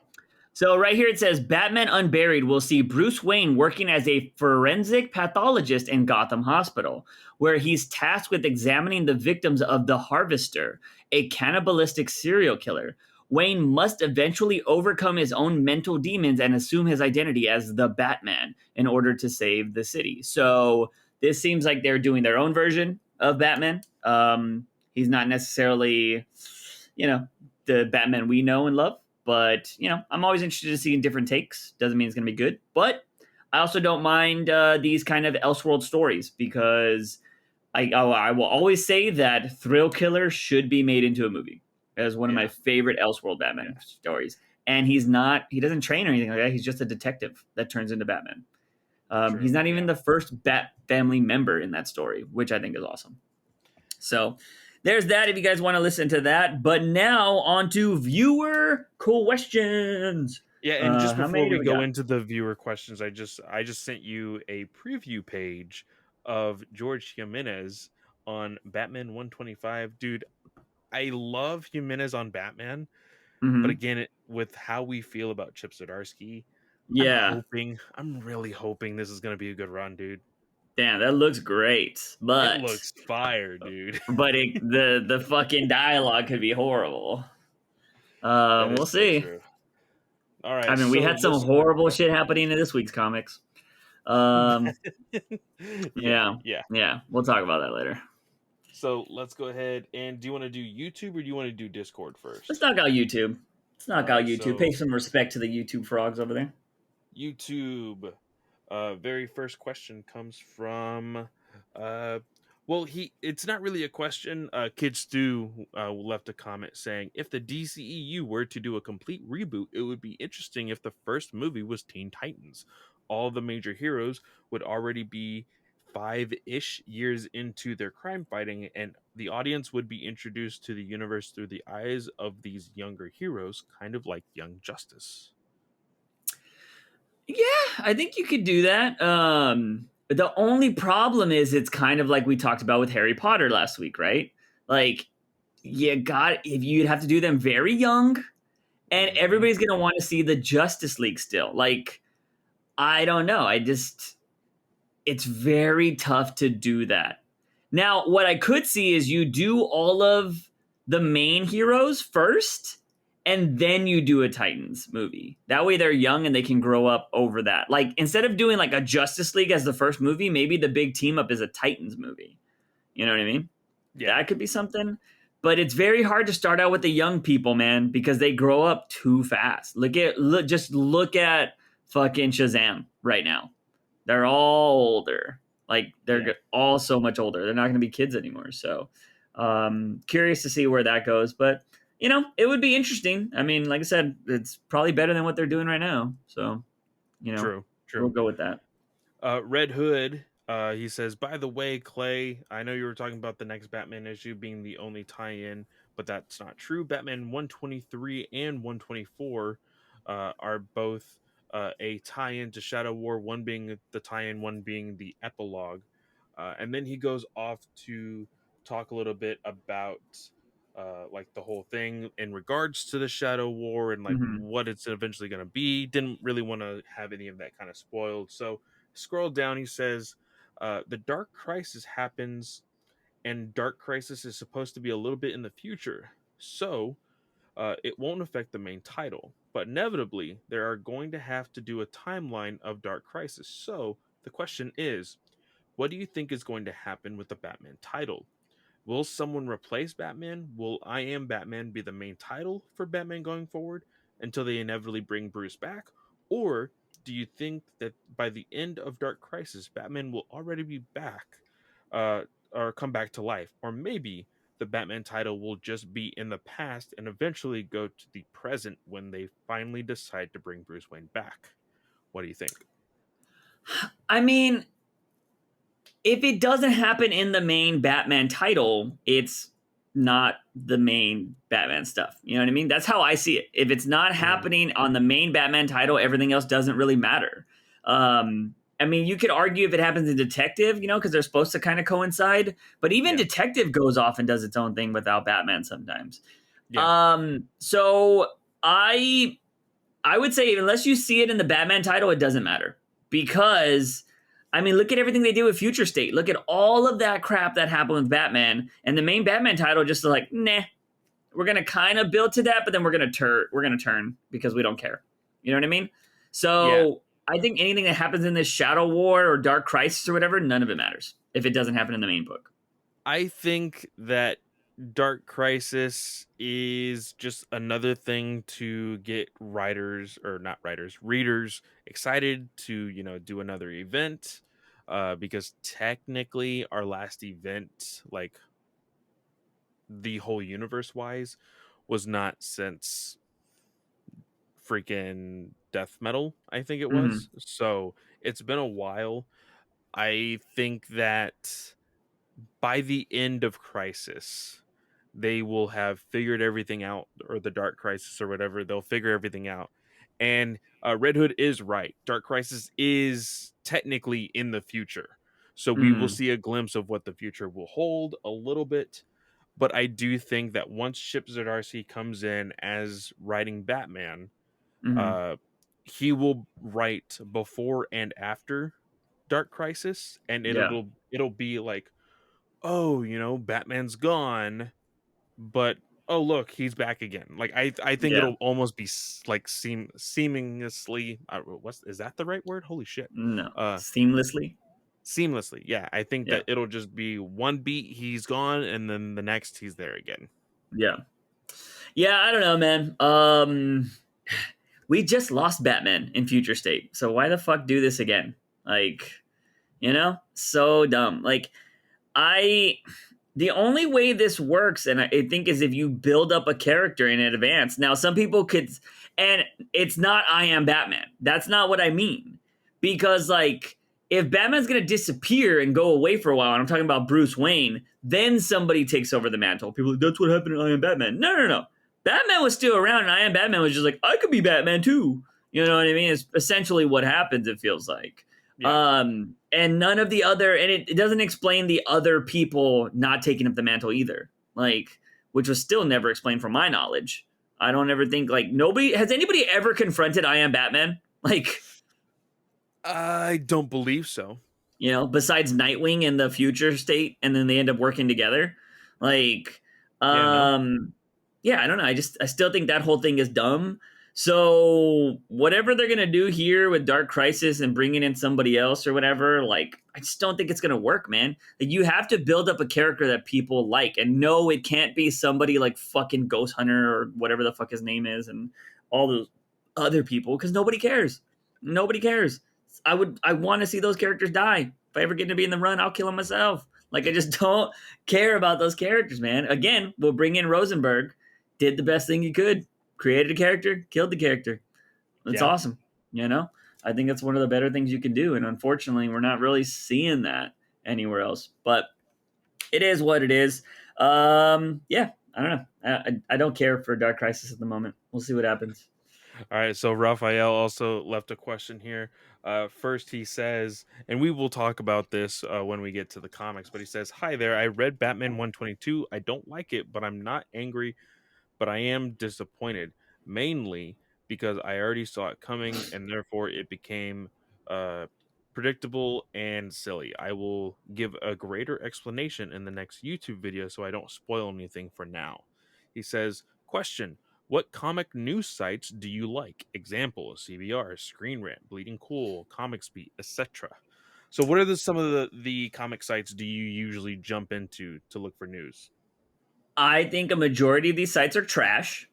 So right here it says Batman Unburied will see Bruce Wayne working as a forensic pathologist in Gotham Hospital, where he's tasked with examining the victims of the Harvester, a cannibalistic serial killer. Wayne must eventually overcome his own mental demons and assume his identity as the Batman in order to save the city. So this seems like they're doing their own version of Batman. He's not necessarily, the Batman we know and love. But I'm always interested in seeing different takes. Doesn't mean it's going to be good, but I also don't mind these kind of Elseworld stories because I will always say that Thrill Killer should be made into a movie. as one of my Yeah, favorite Elseworld yeah, Batman stories. And he doesn't train or anything like that. He's just a detective that turns into Batman. He's true. not even Yeah, the first Bat family member in that story, which I think is awesome. So there's that if you guys want to listen to that. But now on to viewer questions. yeah. And just How before many do we we go got? into the viewer questions, I just sent you a preview page of George Jimenez on Batman 125. Dude, I love Jimenez on Batman, but Hmm. again, with how we feel about Chip Zdarsky, Yeah. I'm really hoping this is gonna be a good run, dude. Damn, that looks great. It But looks fire, dude. the fucking dialogue could be horrible. That We'll is so see. true. All right, I mean, we so had some let's horrible shit happening in this week's comics. Um, yeah, yeah, yeah. yeah, we'll talk about that later. So let's go ahead and do you want to do YouTube or do you want to do Discord Let's first? knock out YouTube. Let's All knock out right, YouTube. Pay so some respect to the YouTube frogs over there. YouTube. Very first question comes from uh well he it's not really a question. Kid Stu left a comment saying if the DCEU were to do a complete reboot, it would be interesting if the first movie was Teen Titans. All the major heroes would already be 5-ish years into their crime fighting, and the audience would be introduced to the universe through the eyes of these younger heroes, kind of like Young Justice. Yeah, I think you could do that. The only problem is it's kind of like we talked about with Harry Potter last week, right? Like, you got if you'd have to do them very young, and Hmm. everybody's gonna want to see the Justice League still. Like, I don't know. It's very tough to do that. Now, what I could see is you do all of the main heroes first, and then you do a Titans movie. That way they're young and they can grow up over that. Like, instead of doing like a Justice League as the first movie, maybe the big team up is a Titans movie. You know what I mean? Yeah. That could be something. But it's very hard to start out with the young people, man, because they grow up too fast. Just look at fucking Shazam right now. They're all older. Like Yeah. all so much older. They're not going to be kids anymore. So, curious to see where that goes. But it would be interesting. I mean, like I said, it's probably better than what they're doing right now. So, True. we'll True. go with that. Red Hood, he says, by the way, Clay, I know you were talking about the next Batman issue being the only tie in, but that's not true. Batman 123 and 124 are both a tie in to Shadow War, one being the tie in, one being the epilogue. And then he goes off to talk a little bit about. Like the whole thing in regards to the Shadow War and like Hmm. what it's eventually going to be. Didn't really want to have any of that kind of spoiled. So scroll down, he says, the Dark Crisis happens, and Dark Crisis is supposed to be a little bit in the future. So it won't affect the main title. But inevitably, they are going to have to do a timeline of Dark Crisis. So the question is, what do you think is going to happen with the Batman title? Will someone replace Batman? Will I Am Batman be the main title for Batman going forward until they inevitably bring Bruce back? Or do you think that by the end of Dark Crisis, Batman will already be back uh, or come back to life? Or maybe the Batman title will just be in the past and eventually go to the present when they finally decide to bring Bruce Wayne back? What do you think? I mean, if it doesn't happen in the main Batman title, it's not the main Batman stuff. You know what I mean? That's how I see it. If it's not Mhm. happening on the main Batman title, everything else doesn't really matter. I mean, you could argue if it happens in Detective, because they're supposed to kind of coincide, but even Yeah, Detective goes off and does its own thing without Batman sometimes. yeah, So I would say unless you see it in the Batman title, it doesn't matter because I mean, look at everything they did with Future State. Look at all of that crap that happened with Batman, and the main Batman title just like, nah, we're gonna kind of build to that, but then we're gonna turn because we don't care. You know what I mean? yeah. So I think anything that happens in this Shadow War or Dark Crisis or whatever, none of it matters if it doesn't happen in the main book. I think that Dark Crisis is just another thing to get writers or not writers, readers excited to, do another event. Because technically our last event, like the whole universe wise, was not since freaking death metal, I think it Mhm. was. So it's been a while. I think that by the end of Crisis, they will have figured everything out, or the Dark Crisis or whatever. They'll figure everything out. And Red Hood is right. Dark Crisis is technically in the future. So we will Mhm. see a glimpse of what the future will hold a little bit. But I do think that once Chip Zdarsky comes in as writing Batman, Mhm. uh, he will write before and after Dark Crisis, and Yeah. it'll be like, oh, Batman's gone, but oh look, he's back again. Like I think Yeah. it'll almost be like seamlessly. What's is that the right word? Holy shit. No. Uh, Seamlessly? Seamlessly. Yeah, I think Yeah. that it'll just be one beat he's gone, and then the next he's there again. Yeah. Yeah, I don't know, man. We just lost Batman in Future State. So why the fuck do this again? Like, so dumb. Like, I the only way this works, and I think, is if you build up a character in advance. Now, some people could, and it's not I am Batman. That's not what I mean. Because, like, if Batman's gonna disappear and go away for a while, and I'm talking about Bruce Wayne, then somebody takes over the mantle. People are like, that's what happened in I Am Batman. No, no, no. Batman was still around, and I Am Batman was just like, I could be Batman too. You know what I mean? It's essentially what happens, it feels like. Yeah. And none of the other, and it doesn't explain the other people not taking up the mantle either, like, which was still never explained from my knowledge. I don't ever think, like, nobody has anybody ever confronted I Am Batman, like, I don't believe so. besides Nightwing in the future state, and then they end up working together, like, Yeah, no. yeah, I don't know. I still think that whole thing is dumb. So whatever they're gonna do here with Dark Crisis and bringing in somebody else or whatever, like, I just don't think it's gonna work, man. Like, you have to build up a character that people like, and no, it can't be somebody like fucking Ghost Hunter or whatever the fuck his name is, and all those other people, because nobody cares. Nobody cares. I want to see those characters die. If I ever get to be in the run, I'll kill them myself. Like, I just don't care about those characters, man. Again, we'll bring in Rosenberg, did the best thing he could, created a character, killed the character. It's Yeah. awesome. You know, I think that's one of the better things you can do. And unfortunately, we're not really seeing that anywhere else. But it is what it is. Yeah, I don't know. I don't care for Dark Crisis at the moment. We'll see what happens. All right, so Raphael also left a question here. First, he says, and we will talk about this when we get to the comics, but he says, hi there, I read Batman 122. I don't like it, but I'm not angry, but I am disappointed, mainly because I already saw it coming, and therefore it became uh, predictable and silly. I will give a greater explanation in the next YouTube video so I don't spoil anything for now. He says, question, what comic news sites do you like? Example, CBR, Screen Rant, Bleeding Cool, Comics Beat, etc. So what are some of the comic sites do you usually jump into to look for news? I think a majority of these sites are trash.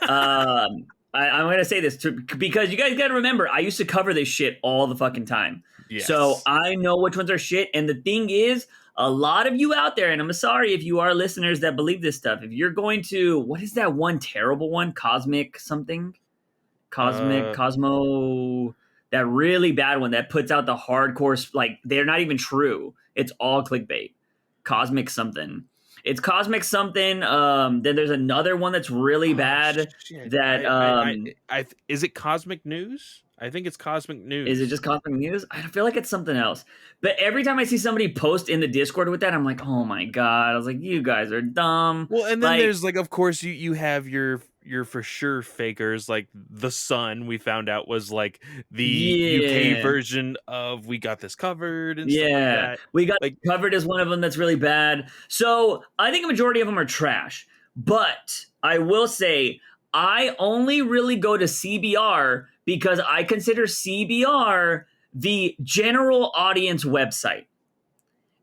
I'm going to say this because you guys got to remember, I used to cover this shit all the fucking time. So Yes. I know which ones are shit. And the thing is, a lot of you out there, and I'm sorry if you are listeners that believe this stuff, if you're going to, what is that one terrible one? Cosmic something? Uh Cosmo, that really bad one that puts out the hardcore, like, they're not even true. It's all clickbait. Cosmic something. It's Cosmic something. Then there's another one that's really oh bad shit. that Is it Cosmic News? I think it's Cosmic is it News. just Cosmic News? I feel like it's something else. But every time I see somebody post in the Discord with that, I'm like, oh my god. I was like, you guys are dumb. Well, and then Like, there's like, of course, you have your for sure fakers, like the Sun. We found out was like the UK yeah. version of We Got This Covered and stuff like Yeah, that. we got Like, covered as one of them that's really bad. So I think a majority of them are trash. But I will say, I only really go to CBR because I consider CBR the general audience website.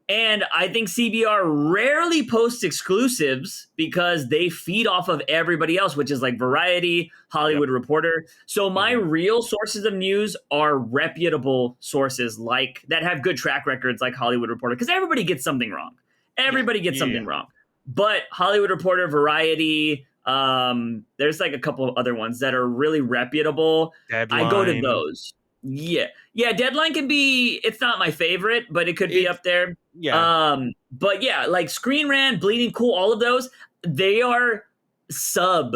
And I think CBR rarely posts exclusives because they feed off of everybody else, which is like Variety, yep. Hollywood Reporter. So my Hmm. real sources of news are reputable sources like that have good track records like Hollywood Reporter, because everybody gets something wrong. Yeah. Everybody gets Yeah. something wrong. But Hollywood Reporter, Variety, There's like a couple of other ones that are really reputable. I go to Deadline. those. Yeah. Yeah, Deadline can be, it's not my favorite, but it could be It's up there. yeah, But yeah, like Screen Rant, Bleeding Cool, all of those, they are sub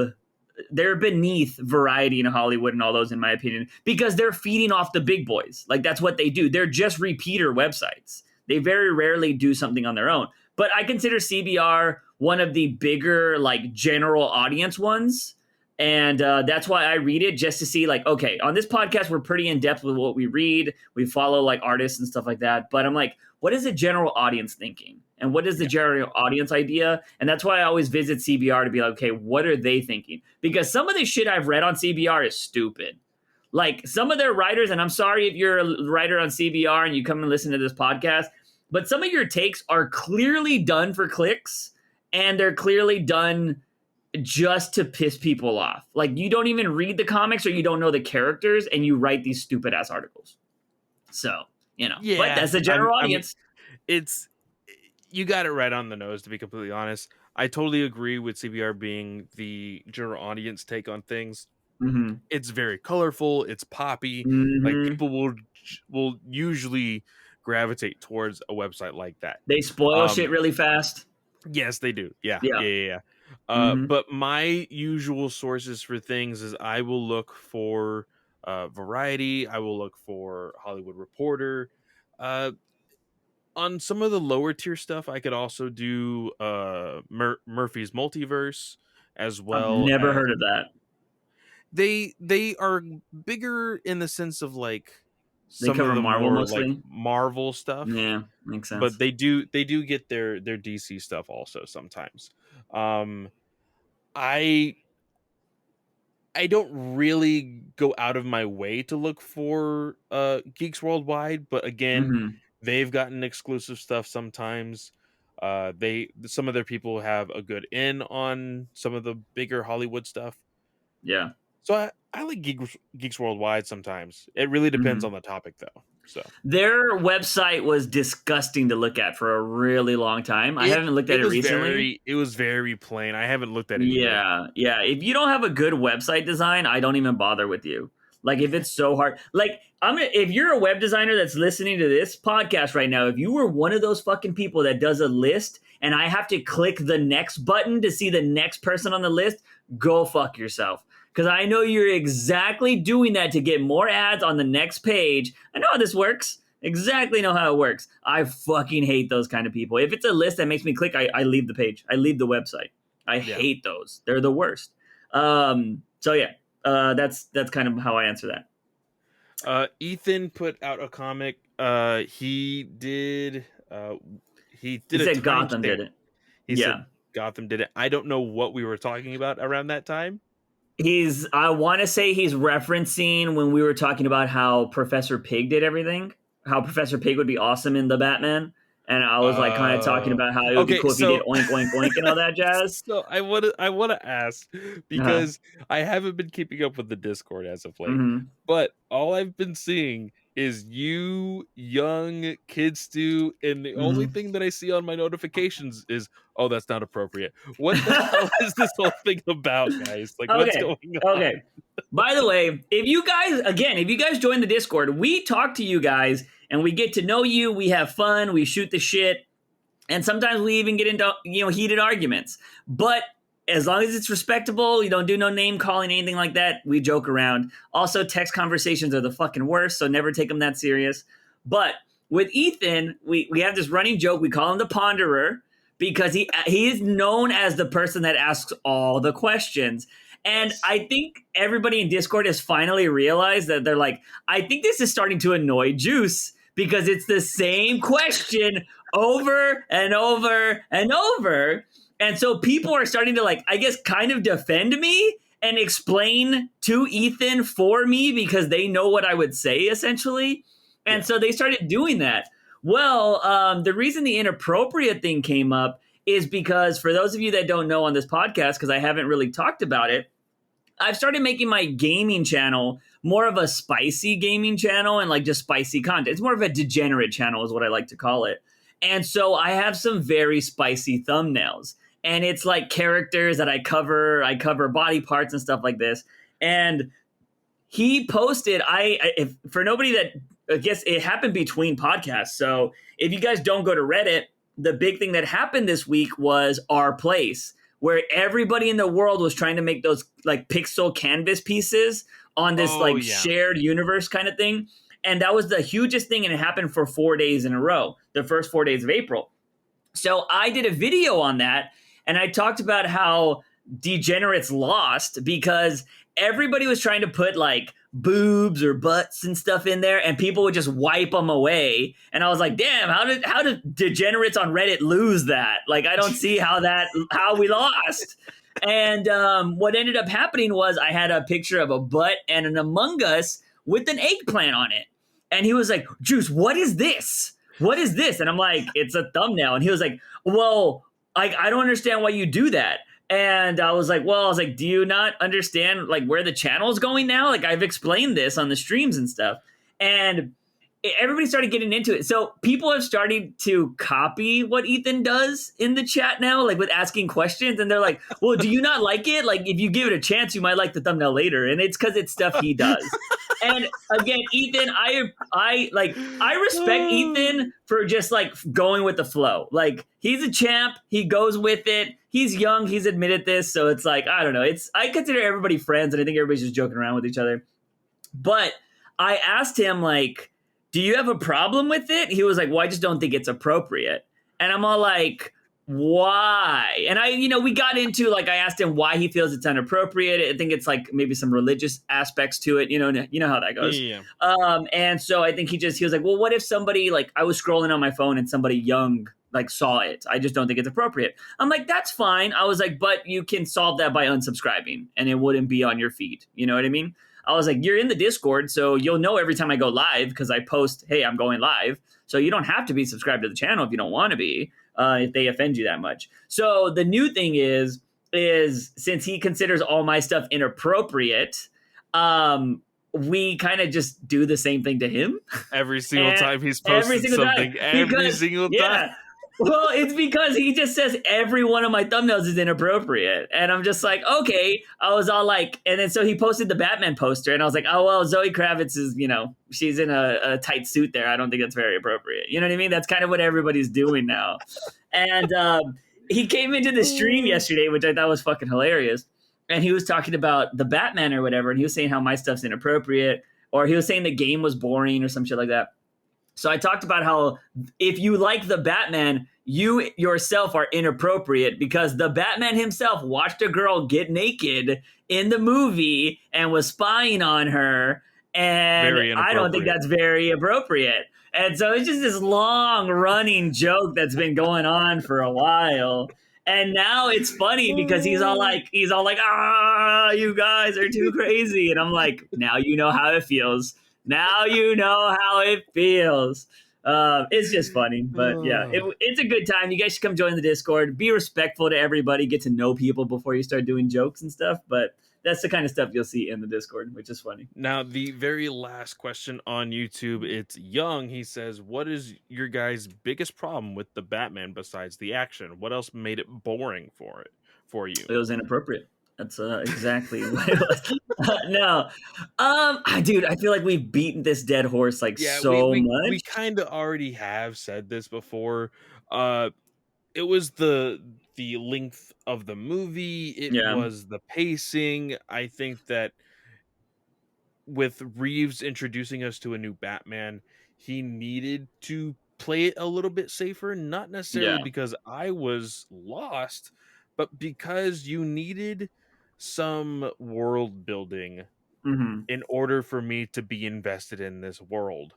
they're beneath Variety in Hollywood and all those, in my opinion, because they're feeding off the big boys. Like that's what they do. They're just repeater websites. They very rarely do something on their own. But I consider CBR one of the bigger, like general audience ones. And that's why I read it, just to see, like, okay, on this podcast, we're pretty in depth with what we read. We follow like artists and stuff like that. But I'm like, what is the general audience thinking? And what is the yeah, general audience idea? And that's why I always visit CBR to be like, okay, what are they thinking? Because some of the shit I've read on CBR is stupid. Like some of their writers, and I'm sorry if you're a writer on CBR and you come and listen to this podcast, but some of your takes are clearly done for clicks, and they're clearly done just to piss people off. Like you don't even read the comics or you don't know the characters, and you write these stupid ass articles. So, but yeah. that's the general I mean, audience. it's you got it right on the nose. To be completely honest, I totally agree with CBR being the general audience take on things. Mm-hmm. It's very colorful. It's poppy. Like Mm-hmm. people will usually gravitate towards a website like that. They spoil Um, shit really fast. yes, they do. Yeah, Yeah. yeah, yeah, yeah. Mm-hmm. But my usual sources for things is I will look for Variety. I will look for Hollywood Reporter. Uh, on some of the lower tier stuff, I could also do Murphy's Multiverse, as I've well never as heard of that. they are bigger in the sense of like They some of cover the Marvel more like mostly. Marvel stuff, Yeah, makes but sense. they do get their DC stuff also sometimes. Um, I I don't really go out of my way to look for Geeks Worldwide, but again, Mm-hmm. they've gotten exclusive stuff sometimes. They some of their people have a good in on some of the bigger Hollywood stuff. Yeah. So I like Geeks Worldwide sometimes. It really depends Mm-hmm. on the topic though. So Their website was disgusting to look at for a really long time. I it haven't looked at it it was recently. very plain. I haven't looked at it either. Yeah, yeah. If you don't have a good website design, I don't even bother with you. Like if it's so hard, like if you're a web designer that's listening to this podcast right now, if you were one of those fucking people that does a list and I have to click the next button to see the next person on the list, go fuck yourself. Because I know you're exactly doing that to get more ads on the next page. I know how this works. Exactly know how it works. I fucking hate those kind of people. If it's a list that makes me click, I leave the page. I leave the website. I Yeah. hate those. They're the worst. So yeah, that's kind of how I answer that. Ethan put out a comic. He He did a said Gotham timestamp. did it. He Yeah. said Gotham did it. I don't know what we were talking about around that time. I want to say he's referencing when we were talking about how Professor Pig did everything, how Professor Pig would be awesome in the Batman. And I was like kind of talking Uh, about how it would be okay, cool if he did so oink, oink, oink and all that jazz. so I wanna ask Uh-huh. because I haven't been keeping up with the Discord as of late, Mm-hmm. but all I've been seeing is you, young kid Stu, and the only Mm-hmm. thing that I see on my notifications is, oh, that's not appropriate. What the hell is this whole thing about, guys? Like, what's Okay. going on? Okay. By the way, if you guys join the Discord, we talk to you guys and we get to know you. We have fun. We shoot the shit. And sometimes we even get into, heated arguments. But as long as it's respectable, you don't do no name calling, anything like that, we joke around. Also, text conversations are the fucking worst, so never take them that serious. But with Ethan, we have this running joke. We call him the Ponderer because he is known as the person that asks all the questions. And Yes. I think everybody in Discord has finally realized that they're like, I think this is starting to annoy Juice because it's the same question over and over and over. And so people are starting to, like, I guess, kind of defend me and explain to Ethan for me because they know what I would say essentially. And Yeah. so they started doing that. Well, the reason the inappropriate thing came up is because for those of you that don't know on this podcast, because I haven't really talked about it, I've started making my gaming channel more of a spicy gaming channel and like just spicy content. It's more of a degenerate channel is what I like to call it. And so I have some very spicy thumbnails. and it's like characters that I cover. I cover body parts and stuff like this. And he posted, if for nobody that, I guess it happened between podcasts. So if you guys don't go to Reddit, the big thing that happened this week was Our Place, where everybody in the world was trying to make those like pixel canvas pieces on this Oh like yeah. shared universe kind of thing. And that was the hugest thing, and it happened for 4 days in a row, the first 4 days of April. So I did a video on that, and I talked about how degenerates lost because everybody was trying to put like boobs or butts and stuff in there, and people would just wipe them away. And I was like, damn, how did degenerates on Reddit lose that? Like, I don't see how we lost. And what ended up happening was I had a picture of a butt and an Among Us with an eggplant on it. And he was like, Juice, what is this? What is this? And I'm like, it's a thumbnail. And he was like, well, I don't understand why you do that. And I was like, do you not understand like where the channel's going now? Like, I've explained this on the streams and stuff. And everybody started getting into it. So people have started to copy what Ethan does in the chat now, like with asking questions. And they're like, well, do you not like it? Like, if you give it a chance, you might like the thumbnail later. And it's because it's stuff he does. And again, Ethan, I respect Ethan for just like going with the flow. Like, he's a champ. He goes with it. He's young. He's admitted this. So it's like, I don't know. I consider everybody friends, and I think everybody's just joking around with each other. But I asked him, like, do you have a problem with it? He was like, well, I just don't think it's appropriate. And I'm all like, why? And we got into, like, I asked him why he feels it's inappropriate. I think it's like maybe some religious aspects to it. You know how that goes. Yeah. And so I think he was like, well, what if somebody, like, I was scrolling on my phone and somebody young like saw it? I just don't think it's appropriate. I'm like, that's fine. I was like, but you can solve that by unsubscribing and it wouldn't be on your feed. You know what I mean? I was like, you're in the Discord, so you'll know every time I go live because I post, hey, I'm going live. So you don't have to be subscribed to the channel if you don't want to be, if they offend you that much. So the new thing is since he considers all my stuff inappropriate, we kind of just do the same thing to him. Every single time he's posted something. Every single time. Well, it's because he just says every one of my thumbnails is inappropriate. And I'm just like, okay. I was all like, and then so he posted the Batman poster, and I was like, oh, well, Zoe Kravitz is, she's in a tight suit there. I don't think that's very appropriate. You know what I mean? That's kind of what everybody's doing now. And he came into the stream yesterday, which I thought was fucking hilarious. And he was talking about the Batman or whatever. And he was saying how my stuff's inappropriate, or he was saying the game was boring or some shit like that. So I talked about how if you like the Batman, you yourself are inappropriate because the Batman himself watched a girl get naked in the movie and was spying on her. And I don't think that's very appropriate. And so it's just this long running joke that's been going on for a while. And now it's funny because he's all like, you guys are too crazy. And I'm like, now you know how it feels. Now you know how it feels. It's just funny, but yeah, it's a good time. You guys should come join the Discord. Be respectful to everybody. Get to know people before you start doing jokes and stuff. But that's the kind of stuff you'll see in the Discord, which is funny. Now, the very last question on YouTube, it's Young. He says, what is your guys' biggest problem with the Batman besides the action? What else made it boring for you? It was inappropriate. That's exactly what it was. No. Dude, I feel like we've beaten this dead horse much. We kind of already have said this before. It was the length of the movie. It was the pacing. I think that with Reeves introducing us to a new Batman, he needed to play it a little bit safer, not necessarily because I was lost, but because you needed some world building in order for me to be invested in this world.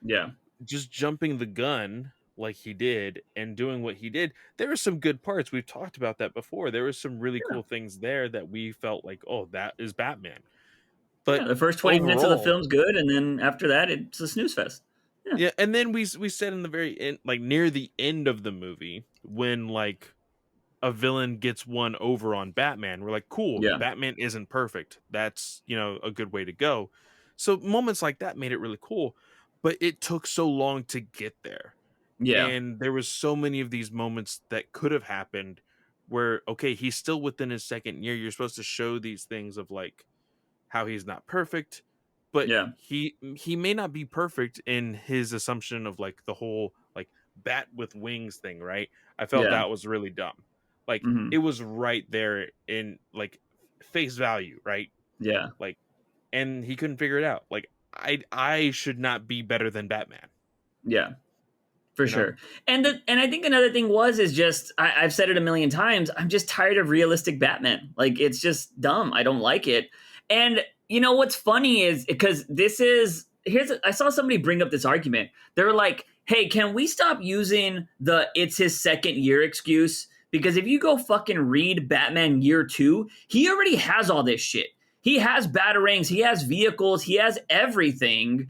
Yeah. Just jumping the gun like he did and doing what he did, there were some good parts. We've talked about that before. There were some really cool things there that we felt like, oh, that is Batman. But the first 20 minutes of the film's good, and then after that, it's a snooze fest. Yeah, and then we said in the very end, like near the end of the movie, when like a villain gets one over on Batman, we're like, cool, Batman isn't perfect. That's, a good way to go. So moments like that made it really cool, but it took so long to get there. Yeah. And there was so many of these moments that could have happened where okay, he's still within his second year. You're supposed to show these things of like how he's not perfect, but Yeah. he may not be perfect in his assumption of like the whole like bat with wings thing, right? I felt Yeah. that was really dumb. Like Hmm. it was right there in like face value, right? Yeah. Like, and he couldn't figure it out. Like I should not be better than Batman, Yeah. For you know? sure. And I think another thing is just I've said it a million times. I'm just tired of realistic Batman. Like it's just dumb. I don't like it. And you know what's funny is because I saw somebody bring up this argument. They were like, "Hey, can we stop using the it's his second year excuse? Because if you go fucking read Batman Year 2, he already has all this shit. He has batarangs, he has vehicles, he has everything,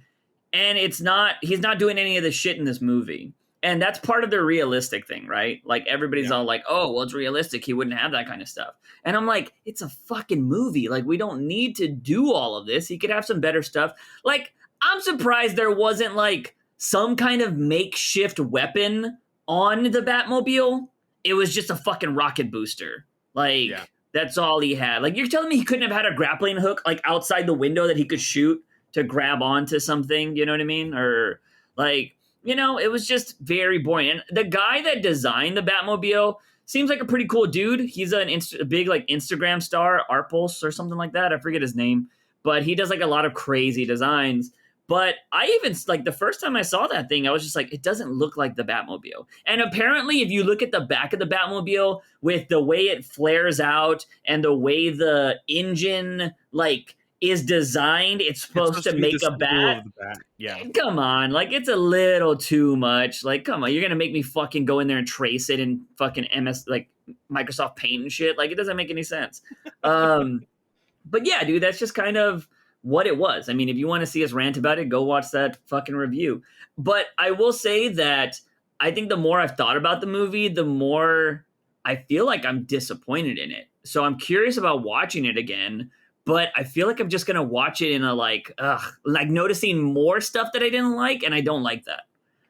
and he's not doing any of this shit in this movie." And that's part of the realistic thing, right? Like everybody's Yeah. all like, "Oh, well, it's realistic. He wouldn't have that kind of stuff." And I'm like, it's a fucking movie. Like we don't need to do all of this. He could have some better stuff. Like I'm surprised there wasn't like some kind of makeshift weapon on the Batmobile. It was just a fucking rocket booster. Yeah. Like that's all he had. Like you're telling me he couldn't have had a grappling hook like outside the window that he could shoot to grab onto something, you know what I mean? Or like, it was just very boring. And the guy that designed the Batmobile seems like a pretty cool dude. He's a big like Instagram star, Arpulse or something like that. I forget his name, but he does like a lot of crazy designs. But I even like the first time I saw that thing, I was just like, it doesn't look like the Batmobile. And apparently, if you look at the back of the Batmobile with the way it flares out and the way the engine like is designed, it's It's supposed supposed to to be the make a symbol bat. of the bat. Yeah. Come on, like it's a little too much. Like, come on, you're gonna make me fucking go in there and trace it in fucking like Microsoft Paint and shit. Like, it doesn't make any sense. Um, but yeah, dude, that's just kind of what it was. I mean, if you want to see us rant about it, go watch that fucking review. But I will say that I think the more I've thought about the movie, the more I feel like I'm disappointed in it. So I'm curious about watching it again. But I feel like I'm just gonna watch it in a like noticing more stuff that I didn't like, and I don't like that.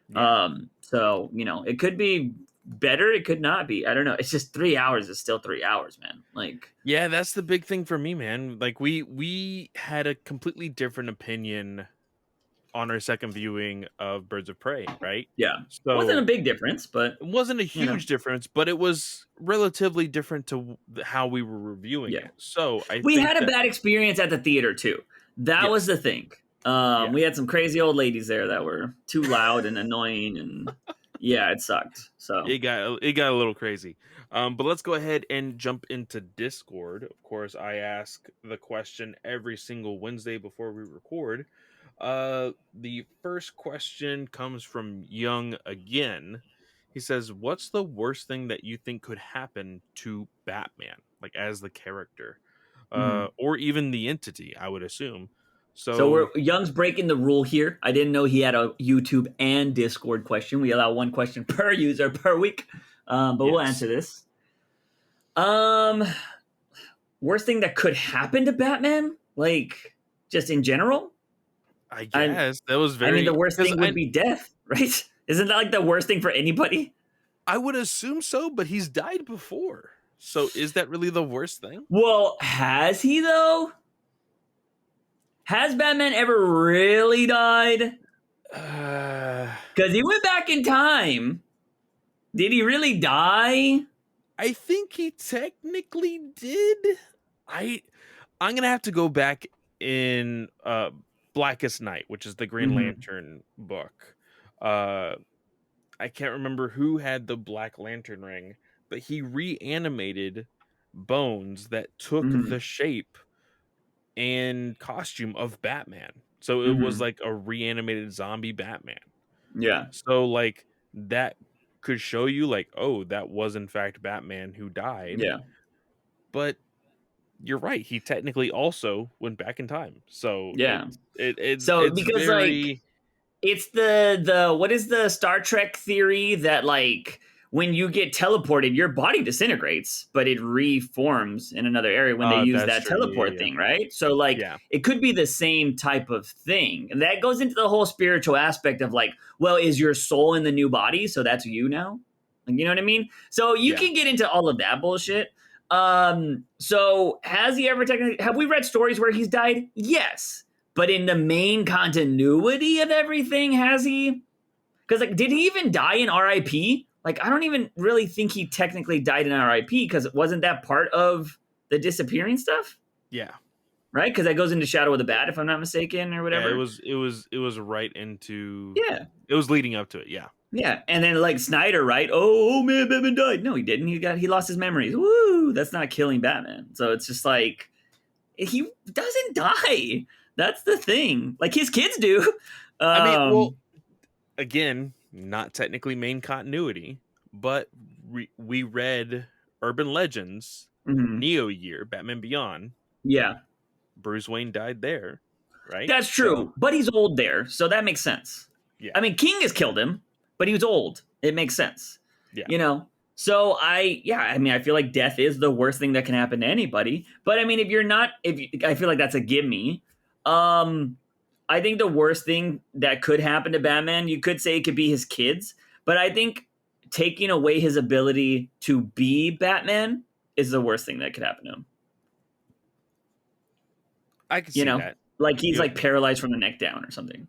Yeah. So it could be better, it could not be. I don't know. It's just 3 hours is still 3 hours, man. Like, Yeah, that's the big thing for me, man. Like we had a completely different opinion on our second viewing of Birds of Prey, right? yeah, wasn't a So big difference, but it wasn't a you know, huge difference, but it was relatively different to how we were reviewing yeah. it. So I We think had a that bad experience at the theater too. That was yes, the thing. yeah, We had some crazy old ladies there that were too loud and annoying, and yeah, it sucked. So it got a little crazy. But let's go ahead and jump into Discord. Of course, I ask the question every single Wednesday before we record. The first question comes from Young again. He says, "What's the worst thing that you think could happen to Batman, like as the character, mhm. or even the entity? I would assume." So So Young's breaking the rule here. I didn't know he had a YouTube and Discord question. We allow one question per user per week, but we'll yes, answer this. Um, Worst thing that could happen to Batman, like just in general. I I guess that was I mean, the very worst because thing would be death, right? Isn't that like the worst thing for anybody? I would assume so, but he's died before. So is that really the worst thing? Well, has he though? Has Batman ever really died? Uh, Because he went back in time. Did he really die? I think he technically did. I I'm gonna have to go back in Blackest Night, which is the Green Mm-hmm. Lantern book. Uh I can't remember who had the Black Lantern ring, but he reanimated bones that took Mm-hmm. the shape and costume of Batman. So it was Mm-hmm. like a reanimated zombie Batman. Yeah. So like that could show you like, oh, that was in fact Batman who died. Yeah. But you're right, he technically also went back in time. So Yeah. So it's because like very it's the what is the Star Trek theory that like when you get teleported, your body disintegrates, but it reforms in another area when they use that's that true. Yeah, teleport yeah, thing, right? So like yeah. it could be the same type of thing. And that goes into the whole spiritual aspect of like, well, is your soul in the new body? So that's you now? Like, you know what I mean? So you Yeah. can get into all of that bullshit. So has he ever technically, have we read stories where he's died? Yes. But in the main continuity of everything, has he? Because, like, did he even die in RIP? Like, I don't even really think he technically died in RIP, because wasn't that part of the disappearing stuff? Yeah. Right? Because that goes into Shadow of the Yeah. Bat, if I'm not mistaken, or Yeah, whatever. it was right into Yeah. it was leading up to it, yeah. Yeah. And then, like, Snyder, right? Oh man, Batman died. No, he didn't. He lost his memories. Woo! That's not killing Batman. So it's just like, he doesn't die. That's the thing. Like, his kids do. I mean, well, Um, again, not technically main continuity, but we read Urban Legends, mhm. Neo Year, Batman Beyond. Yeah. Bruce Wayne died there, right? That's So, true, but he's old there, so that makes sense. yeah. I mean, King has killed him, but he was old. It makes sense, Yeah. you know. So I mean, I feel like death is the worst thing that can happen to anybody. But I mean, if you're not, if you, I feel like that's a gimme. Um, I think the worst thing that could happen to Batman, you could say it could be his kids, but I think taking away his ability to be Batman is the worst thing that could happen to him. I can You see know, that. like he's You like paralyzed from the neck down or something.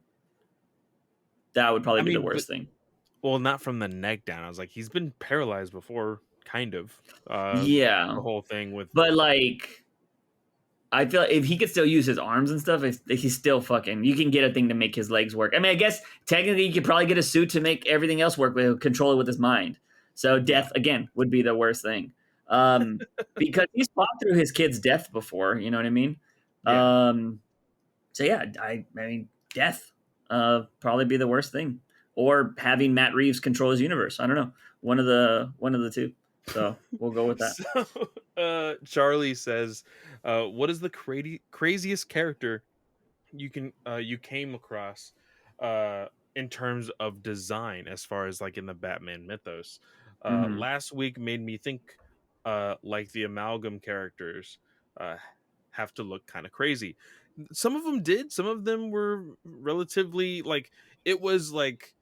That would probably I be the mean, but worst thing. well, not from the neck down. I was like, he's been paralyzed before, kind of. Yeah, The whole thing with but like, I feel like if he could still use his arms and stuff, he's still fucking. You can get a thing to make his legs work. I mean, I guess technically you could probably get a suit to make everything else work, with control it with his mind. So yeah. death again would be the worst thing, um, because he's fought through his kid's death before. You know what I mean? Yeah. So yeah, I mean, death probably be the worst thing, or having Matt Reeves control his universe. I don't know, one of the two. So we'll go with that. So, Charlie says, "What is the craziest character you came across, uh, in terms of design, as far as like in the Batman mythos? Hmm. Last week made me think, like the amalgam characters, uh, have to look kind of crazy. Some of them did. Some of them were relatively like it was like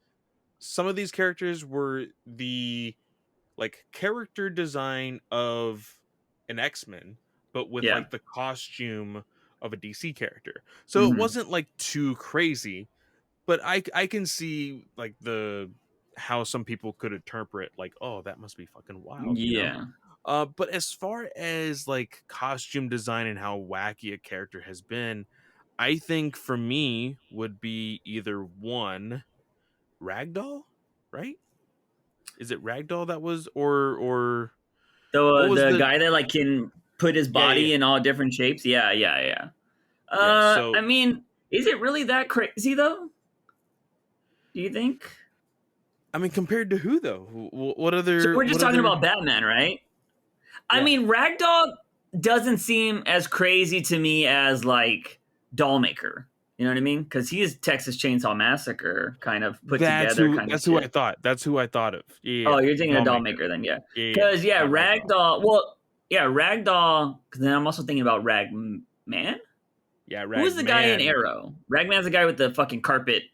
some of these characters were the like character design of an X-Men, but with Yeah. like the costume of a DC character. So it Hmm. wasn't like too crazy, but I can see like the how some people could interpret like, oh, that must be fucking wild, you know? Yeah. But as far as like costume design and how wacky a character has been, I think for me would be either one Ragdoll, right? Is it Ragdoll that was or what was The the guy that like can put his yeah, yeah, body in all different shapes. Yeah, yeah, yeah. yeah. I So mean, is it really that crazy though? Do you think? I mean, compared to who though? So we're just What talking other? about Batman, right? I Yeah, mean, Ragdog doesn't seem as crazy to me as like Dollmaker. You know what I mean? Because he is Texas Chainsaw Massacre kind of put together kind of that's who I shit. thought. That's who I thought of. Yeah, Oh, yeah, you're thinking of Dollmaker. Dollmaker then, yeah. Yeah, Because yeah, not Ragdoll. Ragdoll. Well, yeah, Ragdoll. Because then I'm also thinking about Ragman. Yeah, Who's the guy in Ragman. Arrow? Ragman's the guy with the fucking carpet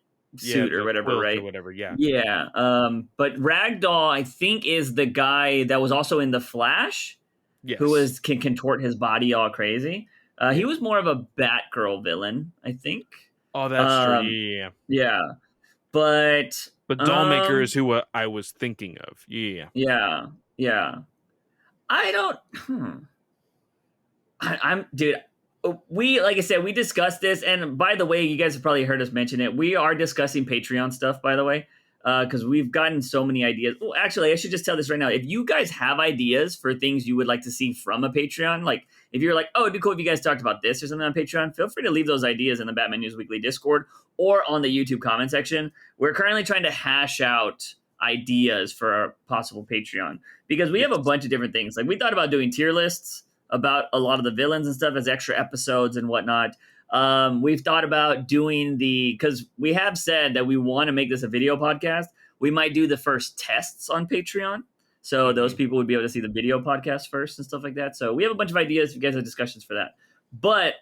Yeah, suit or the whatever, quilt or right? whatever. Yeah. Yeah. But Ragdoll, I think, is the guy that was also in the Flash, who Yes. was can contort his body all crazy. He Yeah. was more of a Batgirl villain, I think. Oh, that's true. Um, Yeah, yeah, yeah. yeah, but But Dollmaker is um, who I was thinking of. Yeah. yeah, yeah. I don't. I'm dude. We like I said, we discussed this, and by the way, you guys have probably heard us mention it. We are discussing Patreon stuff, by the way, because we've gotten so many ideas. Well, actually, I should just tell this right now. If you guys have ideas for things you would like to see from a Patreon, like if you're like, oh, it'd be cool if you guys talked about this or something on Patreon, feel free to leave those ideas in the Batman News Weekly Discord or on the YouTube comment section. We're currently trying to hash out ideas for our possible Patreon because we have a Yes. bunch of different things. Like we thought about doing tier lists about a lot of the villains and stuff as extra episodes and whatnot. We've thought about doing because we have said that we want to make this a video podcast. We might do the first tests on Patreon. So those Hmm. people would be able to see the video podcast first and stuff like that. So we have a bunch of ideas. If you guys have discussions for that. But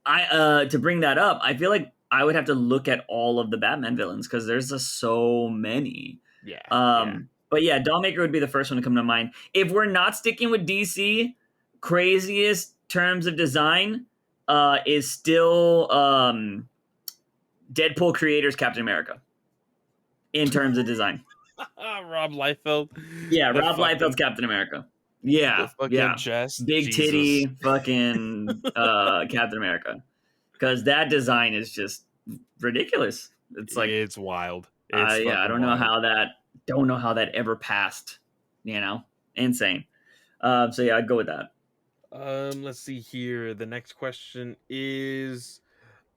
to bring that up, I feel like I would have to look at all of the Batman villains because there's just so many. Yeah. Yeah. But yeah, Dollmaker would be the first one to come to mind. If we're not sticking with DC, craziest terms of design is still Deadpool creators Captain America in terms of design. Rob Liefeld, Yeah, the Rob Liefeld's fucking Captain America. the Yeah, fucking yeah. chest, Big Jesus. titty fucking Captain America. Because that design is just ridiculous. It's like, It's wild. It's yeah, I fucking don't know wild. how that ever passed. You know, insane. So yeah, I'd go with that. Let's see here. The next question is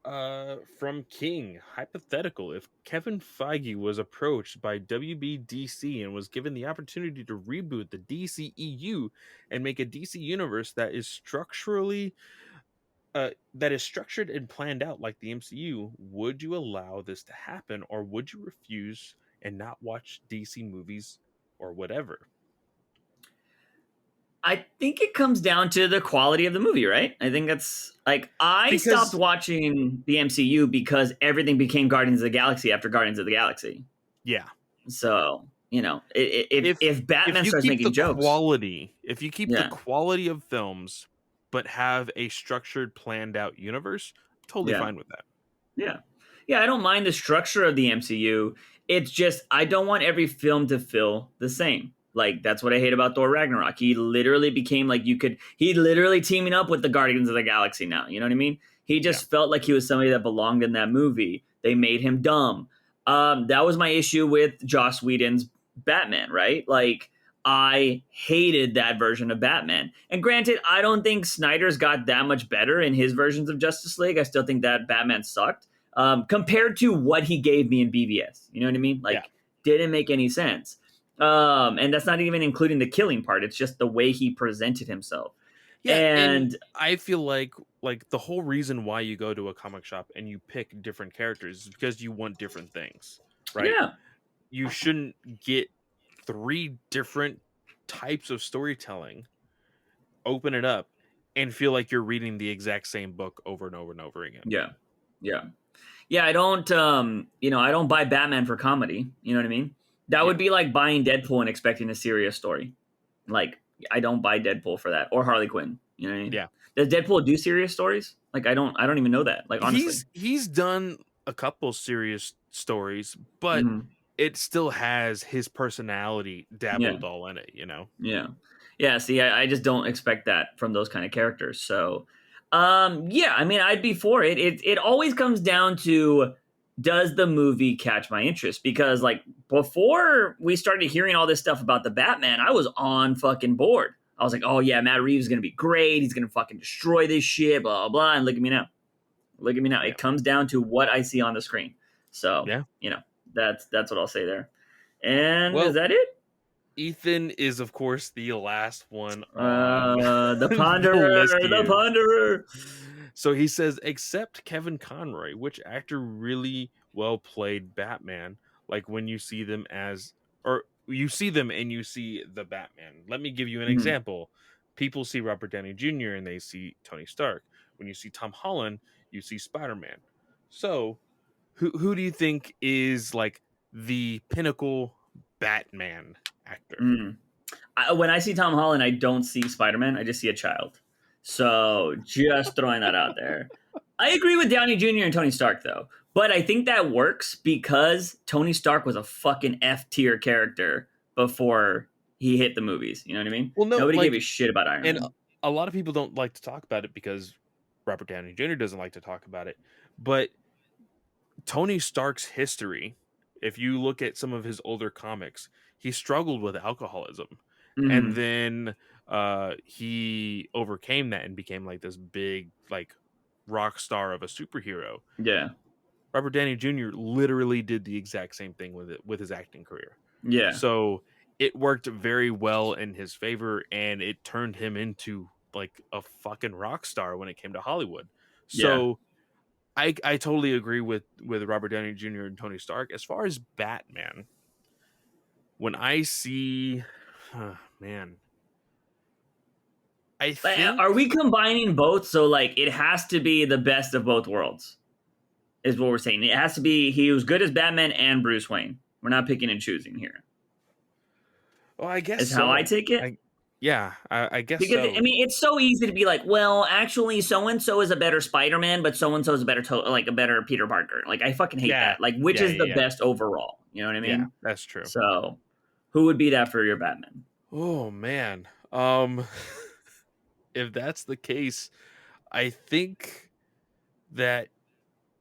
from King. Hypothetical: if Kevin Feige was approached by WBDC and was given the opportunity to reboot the DCEU and make a DC universe that is structured and planned out like the MCU, would you allow this to happen, or would you refuse and not watch DC movies or whatever? I think it comes down to the quality of the movie, right? I think that's like I stopped Because watching the MCU because everything became Guardians of the Galaxy after Guardians of the Galaxy. yeah, So, you know, if if Batman you starts keep making the jokes, quality, if you keep the yeah, quality of films, but have a structured, planned out universe, totally yeah, fine with that. yeah, yeah, I don't mind the structure of the MCU. It's just I don't want every film to feel the same. Like that's what I hate about Thor Ragnarok. He literally became like he literally teaming up with the Guardians of the Galaxy now. You know what I mean? He Yeah, just felt like he was somebody that belonged in that movie. They made him dumb. That was my issue with Joss Whedon's Batman, right? Like I hated that version of Batman. And granted, I don't think Snyder's got that much better in his versions of Justice League. I still think that Batman sucked compared to what he gave me in BVS. You know what I mean? yeah, Like, didn't make any sense. And that's not even including the killing part. It's just the way he presented himself. yeah. And And I feel like the whole reason why you go to a comic shop and you pick different characters is because you want different things, right? yeah, You shouldn't get three different types of storytelling, open it up, and feel like you're reading the exact same book over and over and over again. yeah, yeah. Yeah, I don't I don't buy Batman for comedy. You know what I mean? That would Yeah, be like buying Deadpool and expecting a serious story. Like I don't buy Deadpool for that. Or Harley Quinn. You know what I mean? yeah. Does Deadpool do serious stories? Like I don't even know that. Like honestly. He's done a couple serious stories, but Hmm. it still has his personality Yeah. dabbled all in it, you know? Yeah. Yeah, see, I just don't expect that from those kind of characters. So, yeah, I mean, I'd be for it. It always comes down to does the movie catch my interest? Because like before we started hearing all this stuff about the Batman, I was on fucking board. I was like, oh yeah, Matt Reeves is gonna be great. He's gonna fucking destroy this shit, blah blah. Blah. And look at me now. Look at me now. Yeah. It comes down to what I see on the screen. So, Yeah. you know, that's what I'll say there. And is Well, that it? Ethan is of course the last one on The the list Ponderer, the here. Ponderer. So he says, except Kevin Conroy, which actor really well played Batman? Like when you see them or you see them and you see the Batman. Let me give you an Mhm. example. People see Robert Downey Jr. and they see Tony Stark. When you see Tom Holland, you see Spider-Man. So who do you think is like the pinnacle Batman actor? Mm. When I see Tom Holland, I don't see Spider Man. I just see a child. So just throwing that out there. I agree with Downey Jr. and Tony Stark though, but I think that works because Tony Stark was a fucking F tier character before he hit the movies. You know what I mean? Well, no, Nobody gave like, a shit about Iron and Man. a lot of people don't like to talk about it because Robert Downey Jr. doesn't like to talk about it. But Tony Stark's history, if you look at some of his older comics, he struggled with alcoholism. And Hmm. then he overcame that and became like this big, like, rock star of a superhero. Yeah, Robert Downey Jr. literally did the exact same thing with his acting career. yeah, So it worked very well in his favor, and it turned him into like a fucking rock star when it came to Hollywood. yeah. So I totally agree with Robert Downey Jr. and Tony Stark. As far as Batman, when I see, man, I think Are we combining both? So like, it has to be the best of both worlds. Is what we're saying. It has to be he was good as Batman and Bruce Wayne. We're not picking and choosing here. Well, I guess is how I so. take it. I guess Because I so. mean, it's so easy to be like, well, actually, so and so is a better Spider-Man, but so and so is a better like a better Peter Parker. Like, I fucking hate Yeah. that. Like, which Yeah, is yeah, the yeah. best overall? You know what I Yeah, mean? that's true. So, who would be that for your Batman? Oh man. If that's the case, I think that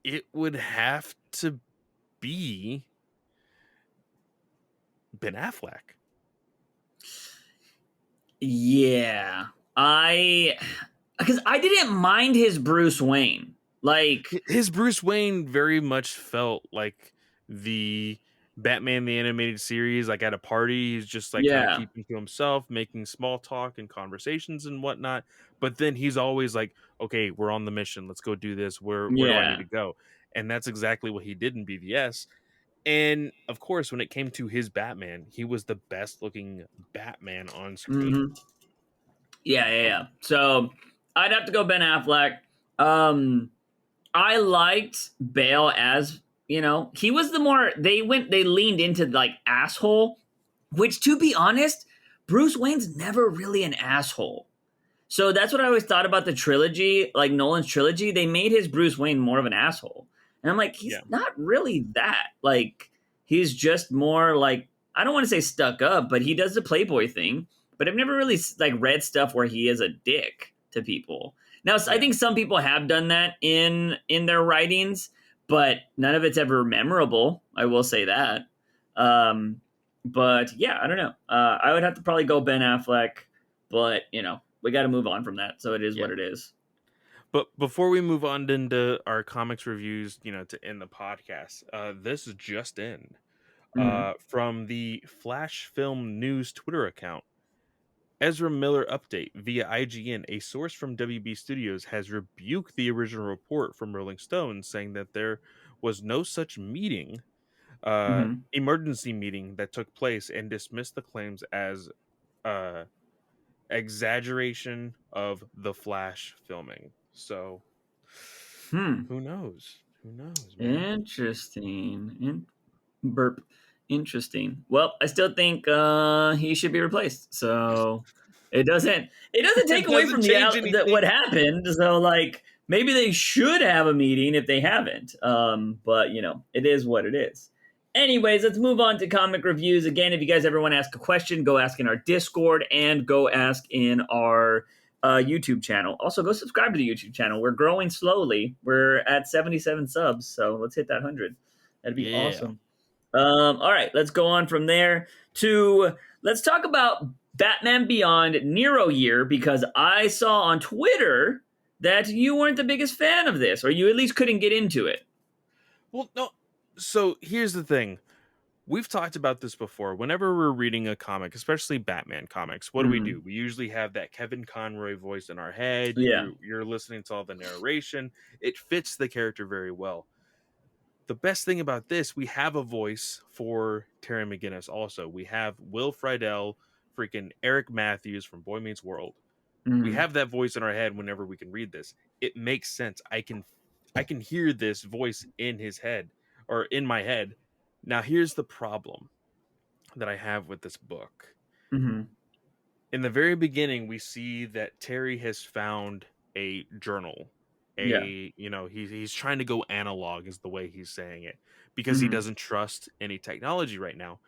it would have to be Ben Affleck. Yeah, I because I didn't mind his Bruce Wayne. Like, His Bruce Wayne very much felt like the Batman the Animated Series, like at a party, he's just like kind of yeah, keeping to himself, making small talk and conversations and whatnot. But then he's always like, okay, we're on the mission. Let's go do this. Where do I need yeah. to go? And that's exactly what he did in BVS. And of course, when it came to his Batman, he was the best looking Batman on screen. hmm yeah. So I'd have to go Ben Affleck. Um, I liked Bale as, he was the more they leaned into like asshole, which to be honest, Bruce Wayne's never really an asshole. So that's what I always thought about the trilogy, like Nolan's trilogy. They made his Bruce Wayne more of an asshole. And I'm like, he's Yeah. not really that. Like, he's just more like, I don't want to say stuck up, but he does the Playboy thing. But I've never really like read stuff where he is a dick to people. Now, I Yeah. think some people have done that in their writings, but none of it's ever memorable. I will say that. Um, but yeah, I don't know. I would have to probably go Ben Affleck, but we got to move on from that. So it is Yeah. what it is. But before we move on into our comics reviews, to end the podcast, this is just in Mm-hmm. from the Flash Film News Twitter account. Ezra Miller update via IGN. A source from WB Studios has rebuked the original report from Rolling Stone, saying that there was no such meeting, Mm-hmm. emergency meeting that took place, and dismissed the claims as uh, exaggeration of the Flash filming. So, Hmm. who knows? Who knows, man? Interesting. Burp. Interesting. Well, I still think he should be replaced. So it doesn't take It away doesn't from change what anything. happened. So like maybe they should have a meeting if they haven't. But it is what it is. Anyways, let's move on to comic reviews. Again, if you guys ever want to ask a question, go ask in our Discord and go ask in our YouTube channel. Also, go subscribe to the YouTube channel. We're growing slowly. We're at 77 subs, so let's hit that 100. That'd be Yeah. awesome. All right, let's go on from there to let's talk about Batman Beyond Nero Year because I saw on Twitter that you weren't the biggest fan of this, or you at least couldn't get into it. Well, no. So here's the thing. We've talked about this before. Whenever we're reading a comic, especially Batman comics, what do? Mm, We usually have that Kevin Conroy voice in our head. yeah. You're listening to all the narration. It fits the character very well. The best thing about this, we have a voice for Terry McGinnis also. We have Will Friedle, freaking Eric Matthews from Boy Meets World. We Mm, have that voice in our head whenever we can read this. It makes sense. I can hear this voice in his head or in my head. Now here's the problem that I have with this book. mm-hmm. In the very beginning, we see that Terry has found a journal. Yeah. He's trying to go analog is the way he's saying it because he Mm-hmm. doesn't trust any technology right now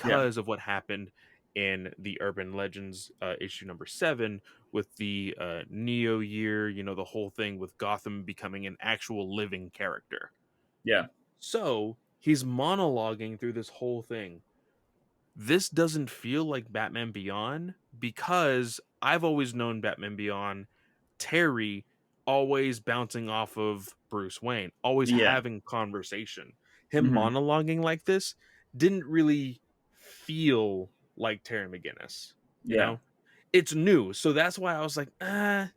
Yeah. because of what happened in the Urban Legends issue number 7 with the Neo year, the whole thing with Gotham becoming an actual living character. Yeah. So he's monologuing through this whole thing. This doesn't feel like Batman Beyond because I've always known Batman Beyond, Terry always bouncing off of Bruce Wayne, always Yeah. having conversation. Him Mm-hmm. monologuing like this didn't really feel like Terry McGinnis, you Yeah. know? It's new, so that's why I was like,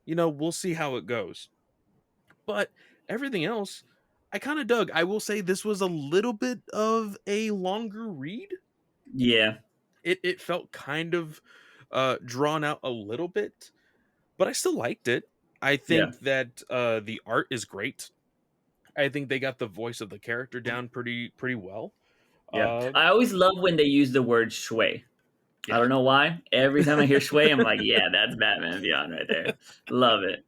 we'll see how it goes. But everything else, I kind of dug. I will say this was a little bit of a longer read. Yeah. It felt kind of drawn out a little bit, but I still liked it. I Yeah. think that the art is great. I think they got the voice of the character down pretty well. Yeah. Uh, I always love when they use the word shui. I Yeah. don't know why. Every time I hear Shui, I'm like, yeah, that's Batman Beyond right there. Love it.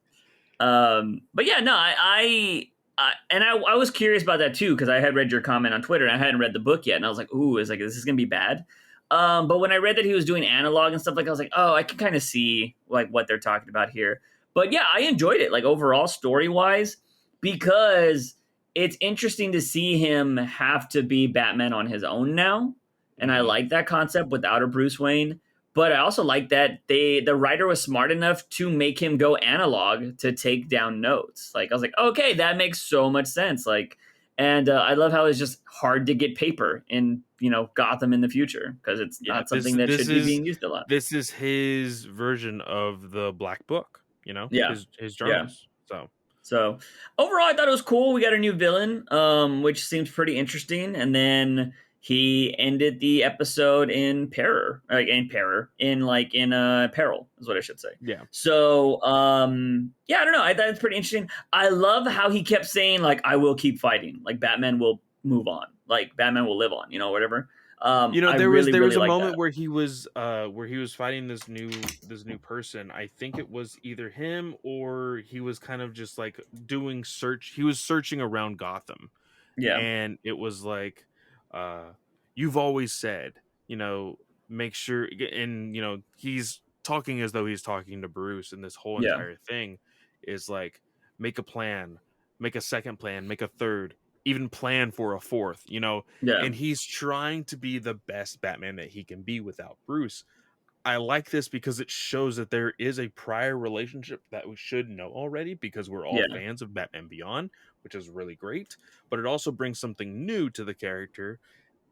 But yeah, no, I was curious about that too because I had read your comment on Twitter and I hadn't read the book yet, and I was like, ooh, is this gonna be bad? But when I read that he was doing analog and stuff, like I was like, oh, I can kind of see like what they're talking about here. But yeah, I enjoyed it, like overall story wise, because it's interesting to see him have to be Batman on his own now, and I Hmm. like that concept without a Bruce Wayne. But I also like that the writer was smart enough to make him go analog to take down notes. Like I was like, okay, that makes so much sense. Like, and I love how it's just hard to get paper in Gotham in the future because it's Yeah. not This something that this should be is being used a lot. this is his version of the Black Book. Yeah, His yeah. journals. So So overall, I thought it was cool. We got a new villain, which seems pretty interesting. And then he ended the episode in peril is what I should say. yeah. So yeah, I don't know. I thought it's pretty interesting. I love how he kept saying like, "I will keep fighting." Like Batman will move on. Like Batman will live on. Whatever. I There was really, there was really a like that. moment where he was fighting this new person. I think it was either him or he was kind of just like he was searching around Gotham, Yeah, and it was like, uh you've always said, make sure, and he's talking as though he's talking to Bruce, and this whole yeah, entire thing is like, make a plan, make a second plan, make a third, even plan for a fourth, yeah, and he's trying to be the best Batman that he can be without Bruce. I like this because it shows that there is a prior relationship that we should know already because we're all yeah. fans of Batman Beyond, which is really great. But it also brings something new to the character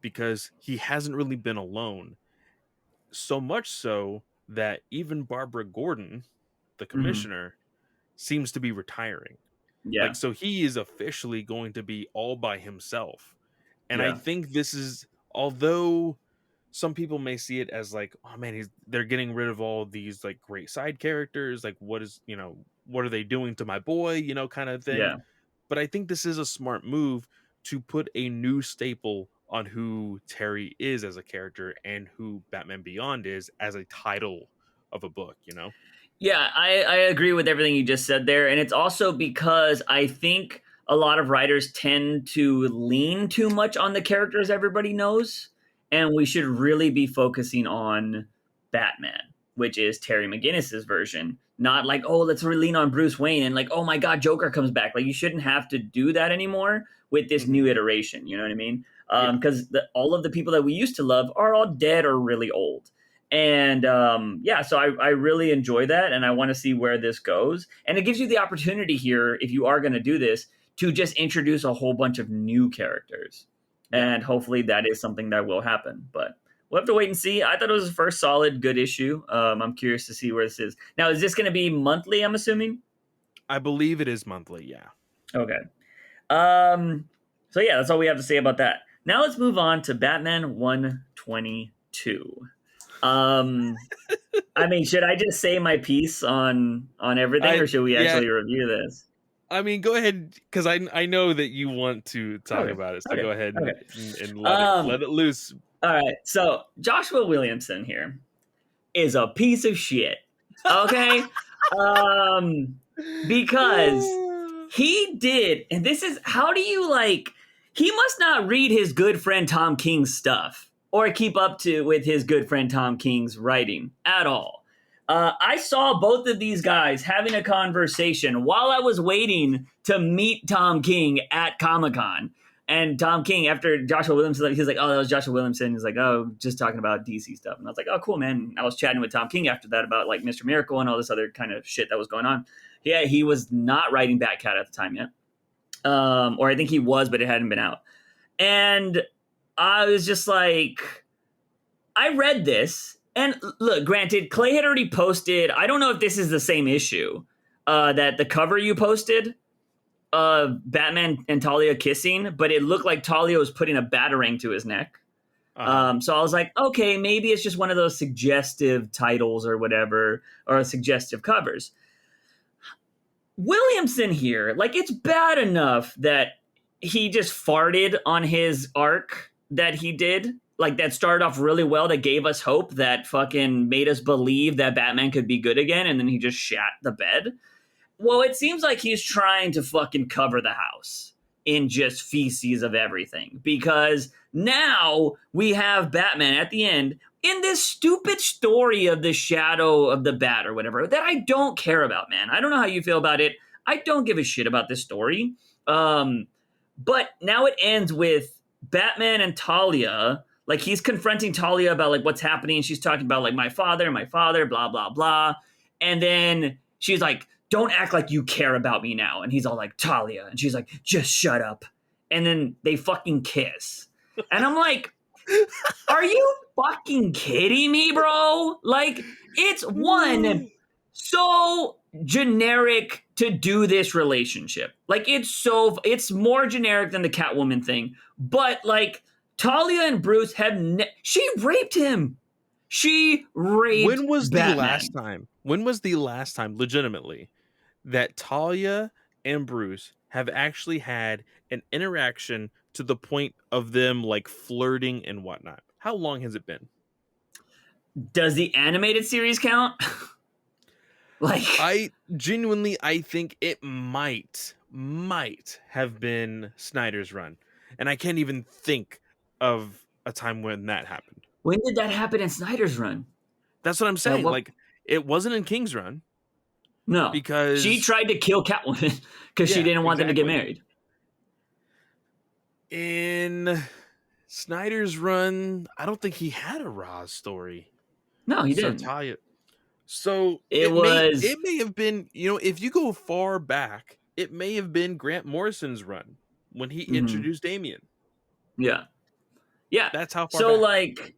because he hasn't really been alone. So much so that even Barbara Gordon, the Hmm. commissioner, seems to be retiring. Yeah, Like, so he is officially going to be all by himself. And I yeah, think this is, although some people may see it as like, oh man, they're getting rid of all these like great side characters. Like, what are they doing to my boy? Kind of thing. yeah. But I think this is a smart move to put a new staple on who Terry is as a character and who Batman Beyond is as a title of a book. Yeah, I agree with everything you just said there. And it's also because I think a lot of writers tend to lean too much on the characters everybody knows. And we should really be focusing on Batman, which is Terry McGinnis's version. Not like, oh, let's lean on Bruce Wayne and like, oh my God, Joker comes back. Like, you shouldn't have to do that anymore with this Hmm. new iteration. You know what I mean? Yeah. Because all of the people that we used to love are all dead or really old. And yeah, so I really enjoy that, and I want to see where this goes. And it gives you the opportunity here, if you are going to do this, to just introduce a whole bunch of new characters, Yeah. and hopefully that is something that will happen. But we'll have to wait and see. I thought it was the first solid, good issue. I'm curious to see where this is now. Is this going to be monthly? I'm assuming. I believe it is monthly. Yeah. Okay. Um. So yeah, that's all we have to say about that. Now let's move on to Batman 122. Um. I mean, should I just say my piece on everything, or should we Yeah. actually review this? I mean, go ahead, because I know that you want to talk Okay, about it. So okay, go ahead okay. and let Um, it loose. all right. So Joshua Williamson here is a piece of shit. Okay, um, because he did, and this is how do you like? He must not read his good friend Tom King's stuff or keep up to with his good friend Tom King's writing at all. I saw both of these guys having a conversation while I was waiting to meet Tom King at Comic Con. And Tom King, after Joshua Williamson, he's like, "Oh, that was Joshua Williamson." He's like, "Oh, just talking about DC stuff." And I was like, "Oh, cool, man." I was chatting with Tom King after that about like Mr. Miracle and all this other kind of shit that was going on. Yeah, he was not writing Batcat at the time yet, or I think he was, but it hadn't been out. And I was just like, I read this, and look, granted, Clay had already posted. I don't know if this is the same issue that the cover you posted, Batman and Talia kissing, but it looked like Talia was putting a batarang to his neck. Uh-huh. So I was like, okay, maybe it's just one of those suggestive titles or whatever, or suggestive covers. Williamson here, like, it's bad enough that he just farted on his arc that he did like that started off really well, that gave us hope, that fucking made us believe that Batman could be good again, and then he just shat the bed. Well, it seems like he's trying to fucking cover the house in just feces of everything, because now we have Batman at the end in this stupid story of the shadow of the bat or whatever that I don't care about, man. I don't know how you feel about it. I don't give a shit about this story. But now it ends with Batman and Talia. Like, he's confronting Talia about like what's happening. And she's talking about like my father, blah, blah, blah. And then she's like, don't act like you care about me now. And he's all like, Talia. And she's like, just shut up. And then they fucking kiss. And I'm like, are you fucking kidding me, bro? Like, it's one so generic to do this relationship. Like, it's more generic than the Catwoman thing. But like, Talia and Bruce have she raped him. She raped When was Batman. the last time? When was the last time, legitimately, that Talia and Bruce have actually had an interaction to the point of them like flirting and whatnot? How long has it been? Does the animated series count? Like, I think it might have been Snyder's run, and I can't even think of a time when that happened. when did that happen in Snyder's run? That's what I'm saying. what- Like, it wasn't in King's run No, because she tried to kill Catwoman because she Yeah, didn't want them to get exactly. married. In Snyder's run, I don't think he had a Roz story. No, he So didn't. Talia. So It it may have been, if you go far back, it may have been Grant Morrison's run when he introduced Damian. Yeah. That's how far So back. like,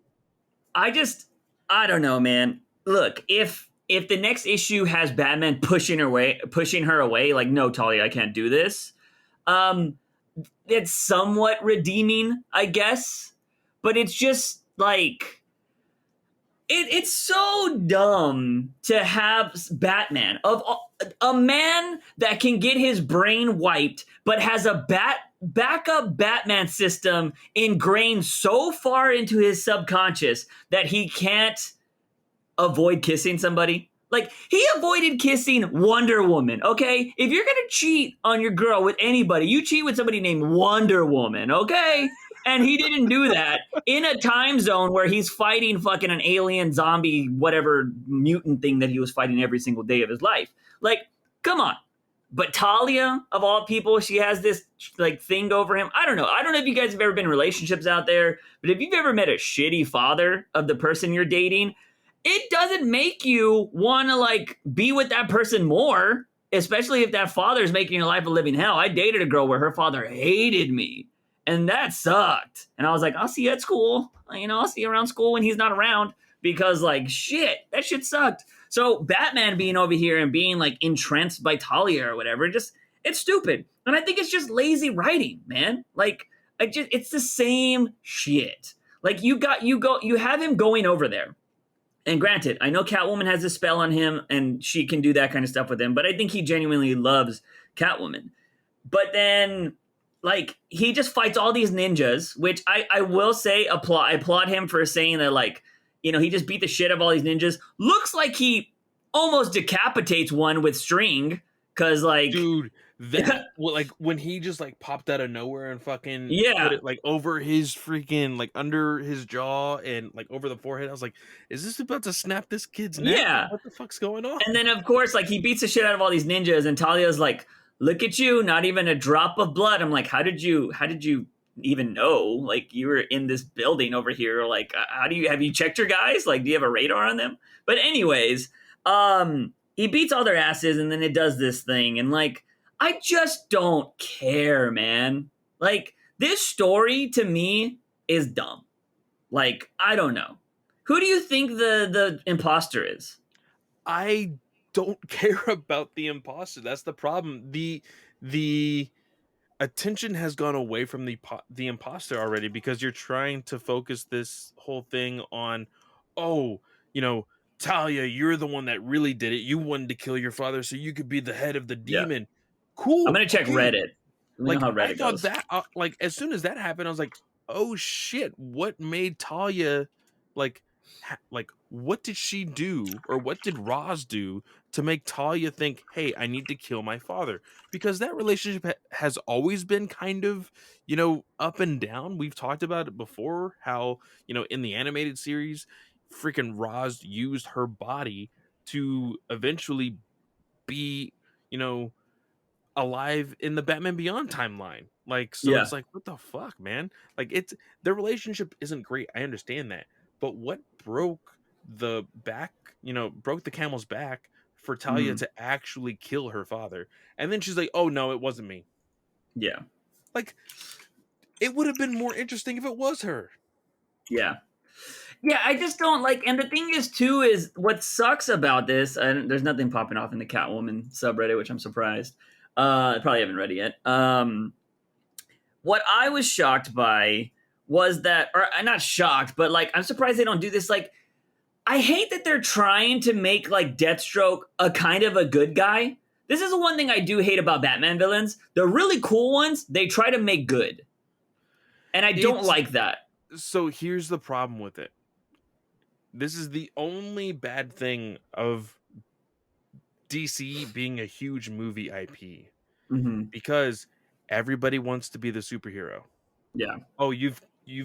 I don't know, man. Look, if the next issue has Batman pushing her away, like, no, Talia, I can't do this. It's somewhat redeeming, I guess, but it's just like, it's so dumb to have Batman, of a man that can get his brain wiped, but has a backup Batman system ingrained so far into his subconscious that he can't avoid kissing somebody. Like, he avoided kissing Wonder Woman, okay? If you're gonna cheat on your girl with anybody, you cheat with somebody named Wonder Woman, okay? And he didn't do that in a time zone where he's fighting fucking an alien zombie, whatever mutant thing that he was fighting every single day of his life. Like, come on. But Talia, of all people, she has this like thing over him. I don't know. I don't know if you guys have ever been in relationships out there, but if you've ever met a shitty father of the person you're dating, it doesn't make you want to like be with that person more, especially if that father is making your life a living hell. I dated a girl where her father hated me, and that sucked. And I was like, I'll see you at school. I'll see you around school when he's not around, because like, shit, that shit sucked. So Batman being over here and being like entranced by Talia or whatever, it's stupid. And I think it's just lazy writing, man. Like, it's the same shit. Like, you have him going over there. And granted, I know Catwoman has a spell on him and she can do that kind of stuff with him, but I think he genuinely loves Catwoman. But then, like, he just fights all these ninjas, which I will say, I applaud him for saying that, like, he just beat the shit out of all these ninjas. Looks like he almost decapitates one with string, because, like... Dude, that, like, when he just, like, popped out of nowhere and fucking put it, like, over his freaking, like, under his jaw and, like, over the forehead, I was like, is this about to snap this kid's neck? Yeah. What the fuck's going on? And then, of course, like, he beats the shit out of all these ninjas, and Talia's like, look at you, not even a drop of blood. I'm like, how did you even know? Like, you were in this building over here. Like, have you checked your guys? Like, do you have a radar on them? But anyways, he beats all their asses, and then it does this thing, and like, I just don't care, man. Like, this story to me is dumb. Like, I don't know. Who do you think the imposter is? I don't care about the imposter. That's the problem. The attention has gone away from the imposter already, because you're trying to focus this whole thing on, Talia, you're the one that really did it. You wanted to kill your father so you could be the head of the demon. Cool. I'm gonna check Reddit. Like, know how Reddit I thought goes. that, like, as soon as that happened, I was like, oh shit, what made Talia like like what did she do or what did Roz do to make Talia think, "Hey, I need to kill my father?" Because that relationship has always been kind of, up and down. We've talked about it before how, in the animated series, freaking Roz used her body to eventually be, you know, alive in the Batman Beyond timeline. Like, so Yeah. it's like, what the fuck, man? Like, it's their relationship isn't great. I understand that. But what broke the back, broke the camel's back for Talia Mhm. to actually kill her father? And then she's like, oh no, it wasn't me. Yeah. Like, it would have been more interesting if it was her. Yeah. Yeah, I just don't like, and the thing is too is what sucks about this, and there's nothing popping off in the Catwoman subreddit, which I'm surprised. I probably haven't read it yet. What I was shocked by was that, or not shocked, but like I'm surprised they don't do this. Like, I hate that they're trying to make like Deathstroke a kind of a good guy. This is the one thing I do hate about Batman villains. The really cool ones, they try to make good, and I don't It's like that. so here's the problem with it. This is the only bad thing of DC being a huge movie IP Hmm. because everybody wants to be the superhero. Yeah, Oh, you've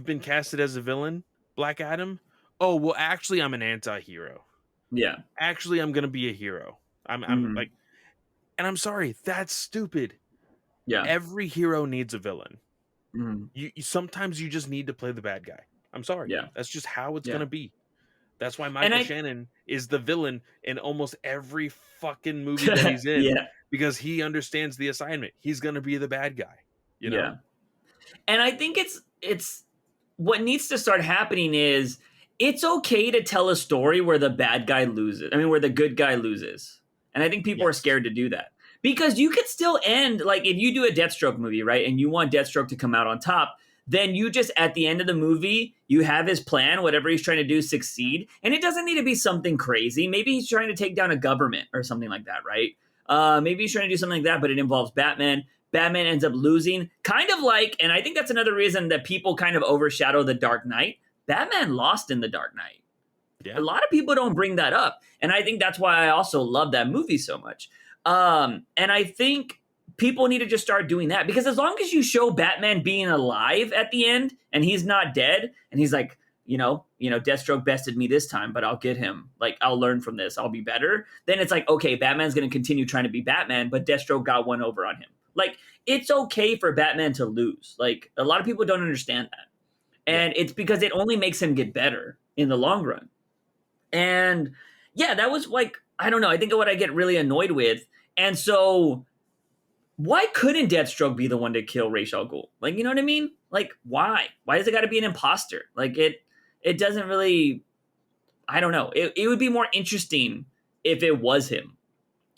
been casted as a villain, Black Adam? Oh, well actually I'm an anti-hero. yeah, Actually I'm going to be a hero. I'm hmm, like, and I'm sorry, that's stupid. yeah, Every hero needs a villain. hmm, Sometimes you just need to play the bad guy. I'm sorry. yeah, That's just how it's going yeah. to be. That's why And Michael I, Shannon is the villain in almost every fucking movie that he's in yeah, because he understands the assignment. He's going to be the bad guy, you know? yeah. And I think it's what needs to start happening is it's okay to tell a story where the bad guy loses. I mean, where the good guy loses. And I think people are Yes. scared to do that. Because you could still end, like, if you do a Deathstroke movie, right, and you want Deathstroke to come out on top, then you just, at the end of the movie, you have his plan, whatever he's trying to do, succeed. And it doesn't need to be something crazy. Maybe he's trying to take down a government or something like that, right? Maybe he's trying to do something like that, but it involves Batman. Batman ends up losing, kind of like, and I think that's another reason that people kind of overshadow The Dark Knight. Batman lost in The Dark Knight. A Yeah. lot of people don't bring that up, and I think that's why I also love that movie so much. And I think people need to just start doing that because as long as you show Batman being alive at the end and he's not dead, and he's like, Deathstroke bested me this time, but I'll get him. Like, I'll learn from this. I'll be better. Then it's like, okay, Batman's going to continue trying to be Batman, but Deathstroke got one over on him. Like, it's okay for Batman to lose. Like, a lot of people don't understand that. Yeah. And it's because it only makes him get better in the long run. And yeah, that was like, I don't know. I think what I get really annoyed with. And so why couldn't Deathstroke be the one to kill Ra's al Ghul? Like, you know what I mean? Like, why? Why does it got to be an imposter? Like, it doesn't really. I don't know. It would be more interesting if it was him,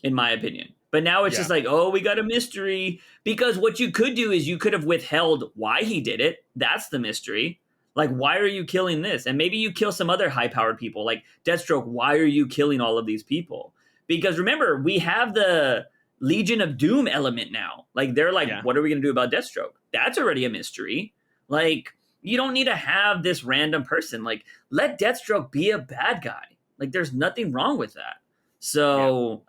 in my opinion. But now it's Yeah. just like, oh, we got a mystery. Because what you could do is you could have withheld why he did it. That's the mystery. Like, why are you killing this? And maybe you kill some other high powered people, like Deathstroke. Why are you killing all of these people? Because remember, we have the Legion of Doom element now. Like, they're like, Yeah. what are we going to do about Deathstroke? That's already a mystery. Like, you don't need to have this random person. Like, let Deathstroke be a bad guy. Like, there's nothing wrong with that. Yeah. So,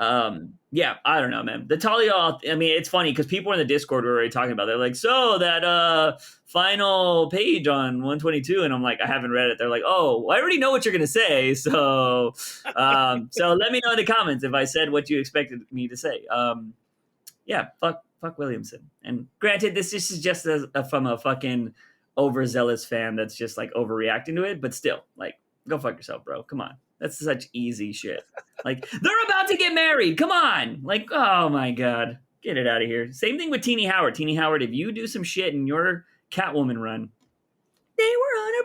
yeah, I don't know, man. The Talia, I mean, it's funny because people in the Discord were already talking about it. They're like, so that final page on 122, and I'm like, I haven't read it. They're like, oh, well, I already know what you're gonna say, so let me know in the comments if I said what you expected me to say. Yeah, fuck Williamson. And granted, this is just from a fucking overzealous fan that's just like overreacting to it, but still, like, go fuck yourself, bro. Come on, that's such easy shit. Like, they're about to get married. Come on. Like, oh my God. Get it out of here. Same thing with Teenie Howard. Teenie Howard, if you do some shit in your Catwoman run, they were on a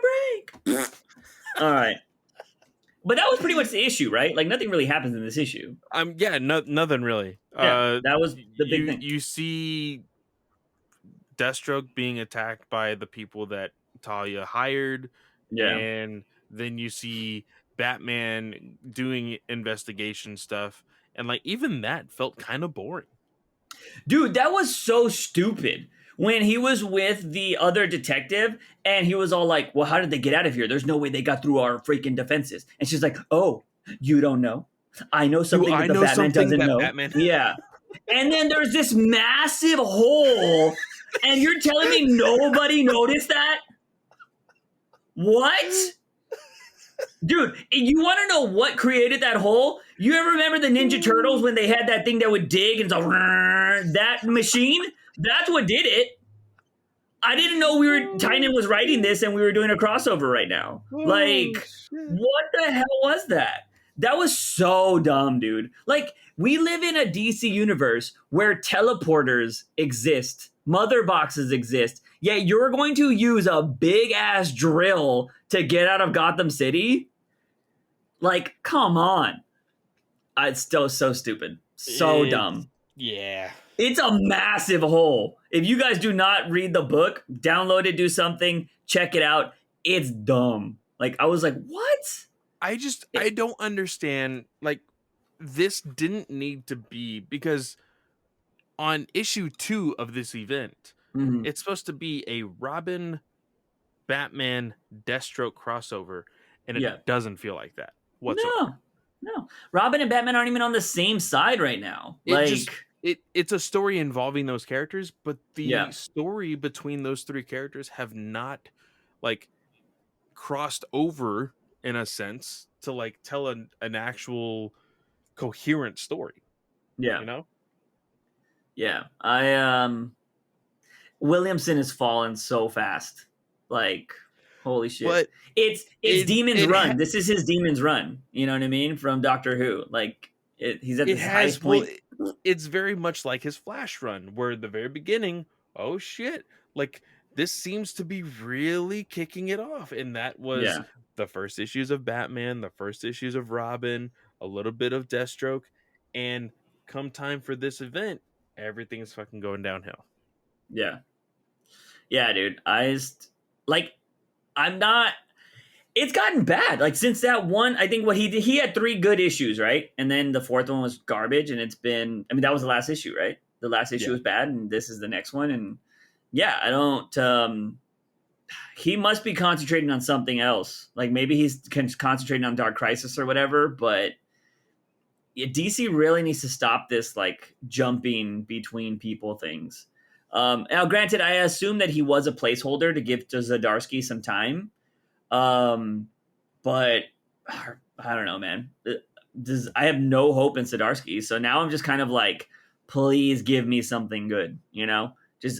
break. All right. But that was pretty much the issue, right? Like, nothing really happens in this issue. Yeah, nothing really. Yeah, that was the big You thing. you see Deathstroke being attacked by the people that Talia hired, Yeah. and then you see Batman doing investigation stuff, and like even that felt kind of boring. Dude, that was so stupid. when he was with the other detective and he was all like, well, how did they get out of here? There's no way they got through our freaking defenses. And she's like, oh, you don't know? I know Do something that I the know Batman something doesn't that know. Batman? Yeah. And then there's this massive hole, and you're telling me nobody noticed that? What? Dude, you want to know what created that hole? You ever remember the Ninja Turtles when they had that thing that would dig and so that machine? That's what did it. I didn't know Tynan was writing this and we were doing a crossover right now. Oh Like, shit! what the hell was that? That was so dumb, dude. Like, we live in a DC universe where teleporters exist, mother boxes exist, yet you're going to use a big ass drill to get out of Gotham City? Like, come on. It's still so stupid. So It's dumb. yeah. It's a massive hole. If you guys do not read the book, download it, do something, check it out. It's dumb. Like, I was like, what? I don't understand. Like, this didn't need to be, because on issue 2 of this event, Mhm. it's supposed to be a Robin, Batman, Deathstroke crossover, and Yeah. it doesn't feel like that whatsoever. No, no. Robin and Batman aren't even on the same side right now. It just Like, it's a story involving those characters, but the yeah, story between those 3 characters have not, like, crossed over in a sense to, like, tell an actual coherent story, yeah, you know? yeah. Williamson has fallen so fast. Like, holy shit. But It's it Demon's it Run. This is his Demon's Run. You know what I mean? From Doctor Who. Like, he's at it this highest has well point. it's very much like his Flash run, where at the very beginning, oh shit, like, this seems to be really kicking it off, and that was Yeah, the first issues of Batman, the first issues of Robin, a little bit of Deathstroke, and come time for this event, everything's fucking going downhill. yeah. Yeah, dude. Like, I'm not. It's gotten bad. Like, since that one, I think what he did, he had 3 good issues, right? And then the fourth one was garbage. And it's been, I mean, that was the last issue, right? The last issue Yeah. was bad, and this is the next one. And yeah, I don't. He must be concentrating on something else. Like, maybe he's concentrating on Dark Crisis or whatever. But yeah, DC really needs to stop this like jumping between people things. Now, granted, I assume that he was a placeholder to give to Zdarsky some time. Um, but I don't know, man. I have no hope in Zdarsky, so now I'm just kind of like, please give me something good. You know,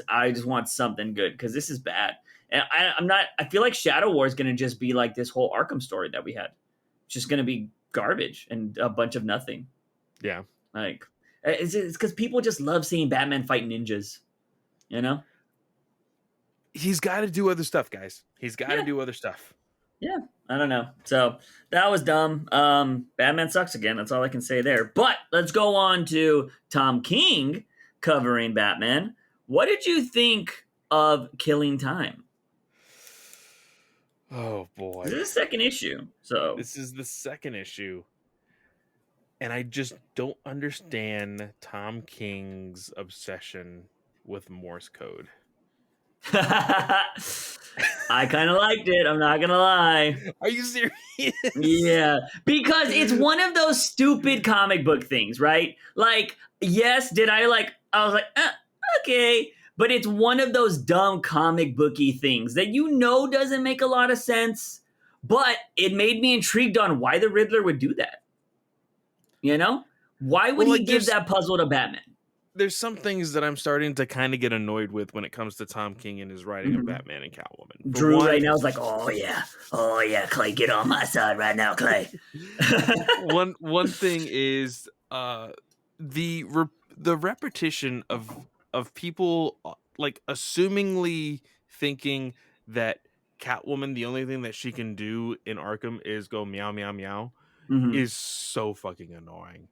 I just want something good because this is bad. And I'm not. I feel like Shadow War is going to just be like this whole Arkham story that we had. It's just going to be garbage and a bunch of nothing. Yeah. Like, it's because people just love seeing Batman fight ninjas. You know? He's got to do other stuff, guys. He's got to Yeah, do other stuff. yeah. I don't know. So that was dumb. Batman sucks again. That's all I can say there. But let's go on to Tom King covering Batman. What did you think of Killing Time? Oh This is boy. the second issue. So This is the second issue, and I just don't understand Tom King's obsession with Morse code. I kind of liked it. I'm not going to lie. Are you serious? Yeah, because it's one of those stupid comic book things, right? Like, yes, did I like? I was like, okay, but it's one of those dumb comic booky things that doesn't make a lot of sense, but it made me intrigued on why the Riddler would do that. You know, why would Well, he like, give that puzzle to Batman? there's some things that I'm starting to kind of get annoyed with when it comes to Tom King and his writing of Mhm. Batman and Catwoman. For Drew right one, now is like, oh yeah, Clay, get on my side right now, Clay. one thing is the repetition of people like assumingly thinking that Catwoman, the only thing that she can do in Arkham is go meow meow meow, Mhm. is so fucking annoying.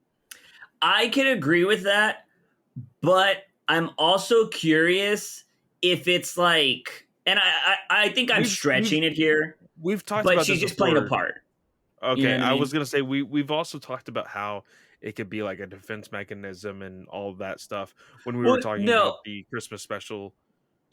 I can agree with that, but I'm also curious if it's like, and I think I'm We've we've stretching it here, we've talked but about she's this just playing a before. part. You know Okay, what I I was mean? gonna say we've also talked about how it could be like a defense mechanism and all of that stuff when we were Well, talking about no, the Christmas special.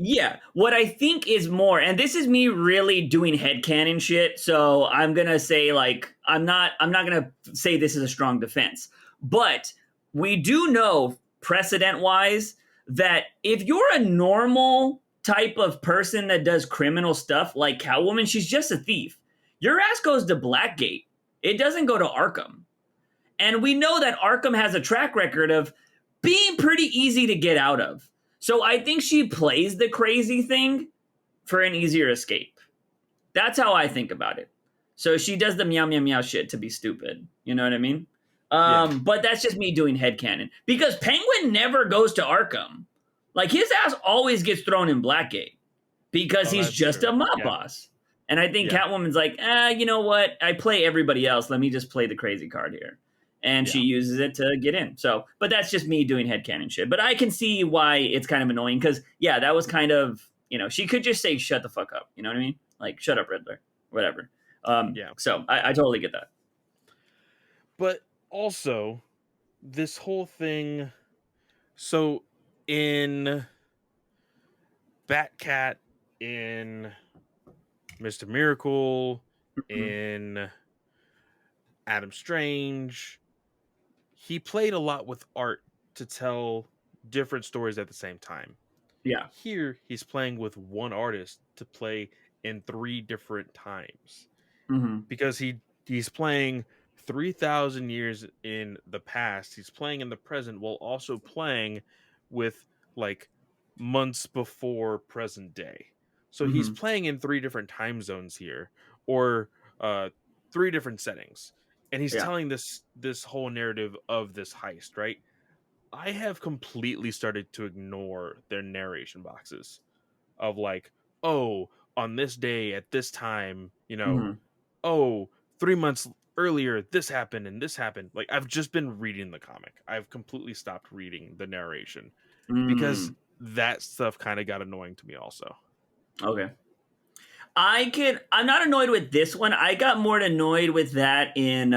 Yeah, what I think is more, and this is me really doing headcanon shit, so I'm gonna say like I'm not gonna say this is a strong defense. But we do know precedent wise that if you're a normal type of person that does criminal stuff like Catwoman, she's just a thief. Your ass goes to Blackgate. It doesn't go to Arkham. And we know that Arkham has a track record of being pretty easy to get out of. So I think she plays the crazy thing for an easier escape. That's how I think about it. So she does the meow meow meow shit to be stupid. You know what I mean? Yeah. But that's just me doing headcanon. Because Penguin never goes to Arkham. Like his ass always gets thrown in Blackgate because Oh, he's that's just true. a mob Yeah. boss. And I think Yeah. Catwoman's like, you know what? I play everybody else. Let me just play the crazy card here. And she Yeah. uses it to get in. So, but that's just me doing headcanon shit. But I can see why it's kind of annoying because, yeah, that was kind of, she could just say, shut the fuck up. You know what I mean? Like, shut up, Riddler, whatever. Yeah. So I totally get that. But also, this whole thing. So in Batcat, in Mr. Miracle, Mhm. in Adam Strange, he played a lot with art to tell different stories at the same time. Yeah. Here, he's playing with one artist to play in three different times Hmm. because he's playing 3,000 years in the past. He's playing in the present while also playing with like months before present day. So he's Hmm. playing in three different time zones here, or uh, three different settings, and he's Yeah. telling this whole narrative of this heist. Right? I have completely started to ignore their narration boxes of like, oh, on this day at this time, Hmm. oh, 3 months earlier, this happened and this happened. Like, I've just been reading the comic. I've completely stopped reading the narration because Mm. that stuff kind of got annoying to me also. Okay. I'm not annoyed with this one. I got more annoyed with that in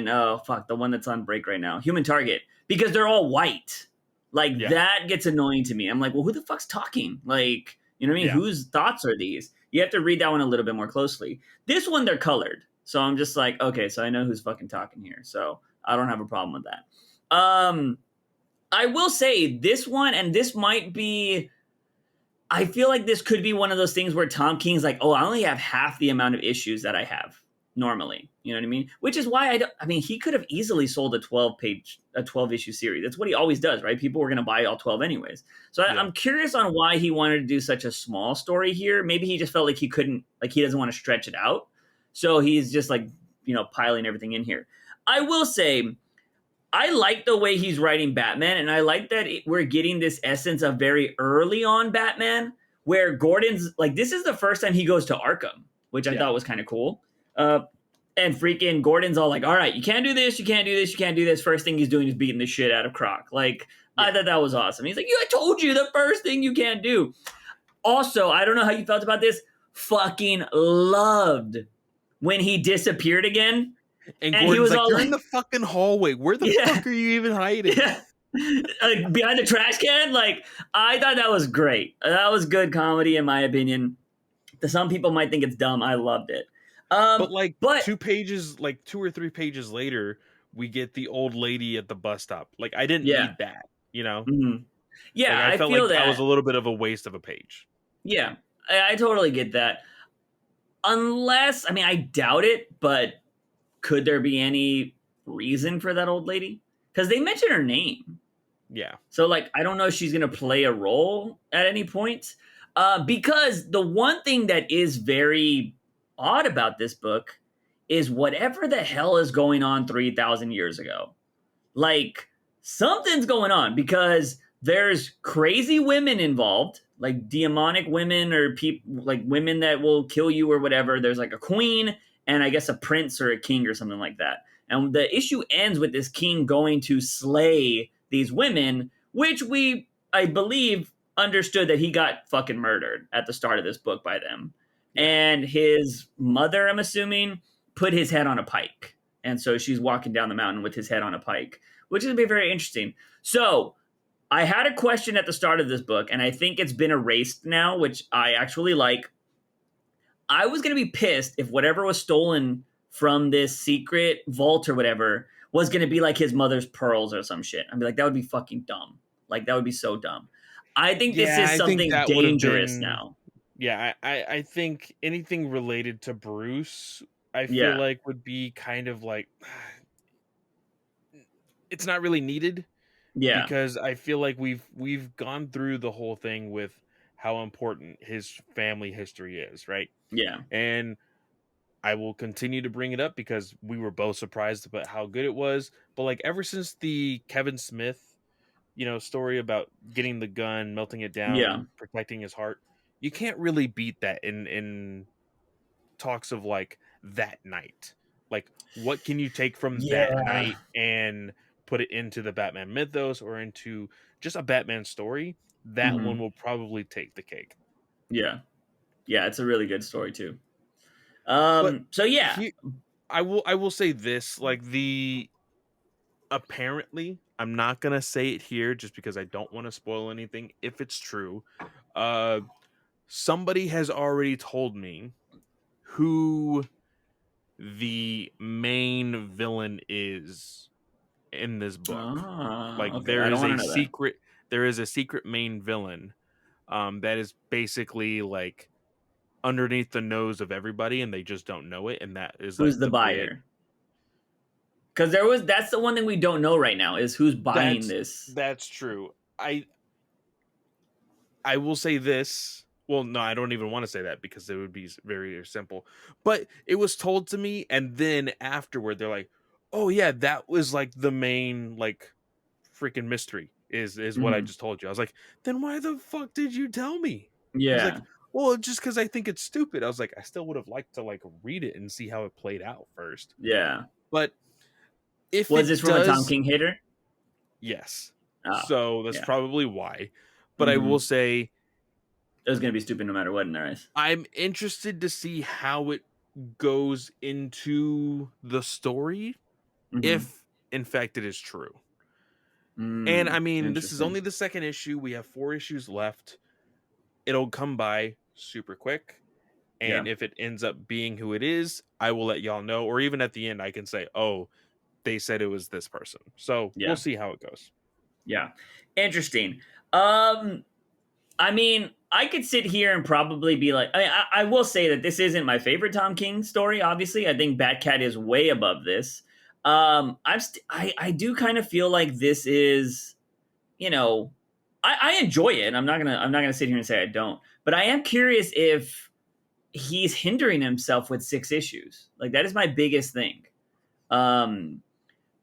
oh fuck, the one that's on break right now, Human Target, because they're all white. Like Yeah. that gets annoying to me. I'm like, well, who the fuck's talking? Like, you know what I mean? Yeah. Whose thoughts are these? You have to read that one a little bit more closely. This one they're colored, so I'm just like, okay, so I know who's fucking talking here. So I don't have a problem with that. I will say this one, and this might be. I feel like this could be one of those things where Tom King's like, oh, I only have half the amount of issues that I have normally. You know what I mean? Which is why I mean, he could have easily sold a 12 issue series. That's what he always does, right? People were going to buy all 12 anyways. So Yeah. I'm curious on why he wanted to do such a small story here. Maybe he just felt like he couldn't, like, he doesn't want to stretch it out. So he's just like, piling everything in here. I will say, I like the way he's writing Batman, and I like that we're getting this essence of very early on Batman, where Gordon's like, this is the first time he goes to Arkham, which I Yeah. thought was kind of cool. Uh, and freaking Gordon's all like, all right, you can't do this, you can't do this, you can't do this. First thing he's doing is beating the shit out of Croc. Like, I Yeah. thought that was awesome. He's like, I told you the first thing you can't do. Also, I don't know how you felt about this. Fucking loved when he disappeared again. And And he Gordon's was like, all "You're in like, the fucking hallway. Where the yeah. fuck are you even hiding?" Yeah. Behind the trash can. Like, I thought that was great. That was good comedy, in my opinion. Some people might think it's dumb. I loved it. But like But 2 pages, like 2 or 3 pages later, we get the old lady at the bus stop. Like, I didn't yeah. need that. Mhm. Like, Yeah, I I felt like feel that was that. a little bit of a waste of a page. Yeah, I totally get that. Unless, I mean, I doubt it, but could there be any reason for that old lady? Because they mention her name. Yeah. So, like, I don't know if she's going to play a role at any point. Because the one thing that is very odd about this book is whatever the hell is going on 3,000 years ago. Like, something's going on because there's crazy women involved, like demonic women or people, like women that will kill you or whatever. There's like a queen and I guess a prince or a king or something like that. And the issue ends with this king going to slay these women, which we, I believe, understood that he got fucking murdered at the start of this book by them. Yeah. And his mother, I'm assuming, put his head on a pike. And so she's walking down the mountain with his head on a pike, which is going to be very interesting. So I had a question at the start of this book, and I think it's been erased now, which I actually like. I was going to be pissed if whatever was stolen from this secret vault or whatever was going to be like his mother's pearls or some shit. I'd be like, that would be fucking dumb. Like, that would be so dumb. I think this Yeah, is I think something that would have dangerous been. now. Yeah, I think anything related to Bruce, I feel Yeah. like would be kind of like it's not really needed Yeah. because I feel like we've gone through the whole thing with how important his family history is, right? Yeah. And I will continue to bring it up because we were both surprised about how good it was. But like ever since the Kevin Smith, story about getting the gun, melting it down, Yeah. and protecting his heart, you can't really beat that in talks of like that night. Like, what can you take from that Yeah. night and put it into the Batman mythos or into just a Batman story? That one Hmm. will probably take the cake. Yeah. Yeah. It's a really good story, too. But So, yeah. he I will say this, like the apparently, I'm not gonna say it here just because I don't want to spoil anything if it's true. Uh somebody has already told me who the main villain is in this book. Ah, Like okay. I don't want to know that. there is a secret main villain that is basically like underneath the nose of everybody and they just don't know it, and that is like Who's the the big. buyer? Because that's the one thing we don't know right now is who's buying That's this. that's true. I will say this. Well, no, I don't even want to say that because it would be very simple. But it was told to me, and then afterward, they're like, "Oh yeah, that was like the main like freaking mystery is what I Hmm. just told you." I was like, "Then why the fuck did you tell me?" He's like, Yeah. "Well, just because I think it's stupid." I was like, "I still would have liked to like read it and see how it played out first." Yeah. But if Was this it from a Tom does, King hater? yes. Oh, So that's yeah. probably why. But I will Hmm. say It was gonna be stupid no matter what in their eyes. I'm interested to see how it goes into the story Hmm. if in fact it is true. And I Mm, mean, this is interesting. only the second issue. We have 4 issues left. It'll come by super quick. And Yeah. if it ends up being who it is, I will let y'all know. Or even at the end, I can say, oh, they said it was this person. So we'll Yeah. see how it goes. Yeah. Interesting. Um, I mean, I could sit here and probably be like, I will say that this isn't my favorite Tom King story. Obviously, I think Batcat is way above this. I do kind of feel like this is, you know, I enjoy it. I'm not gonna sit here and say I don't, but I am curious if he's hindering himself with 6 issues. Like that is my biggest thing. Um,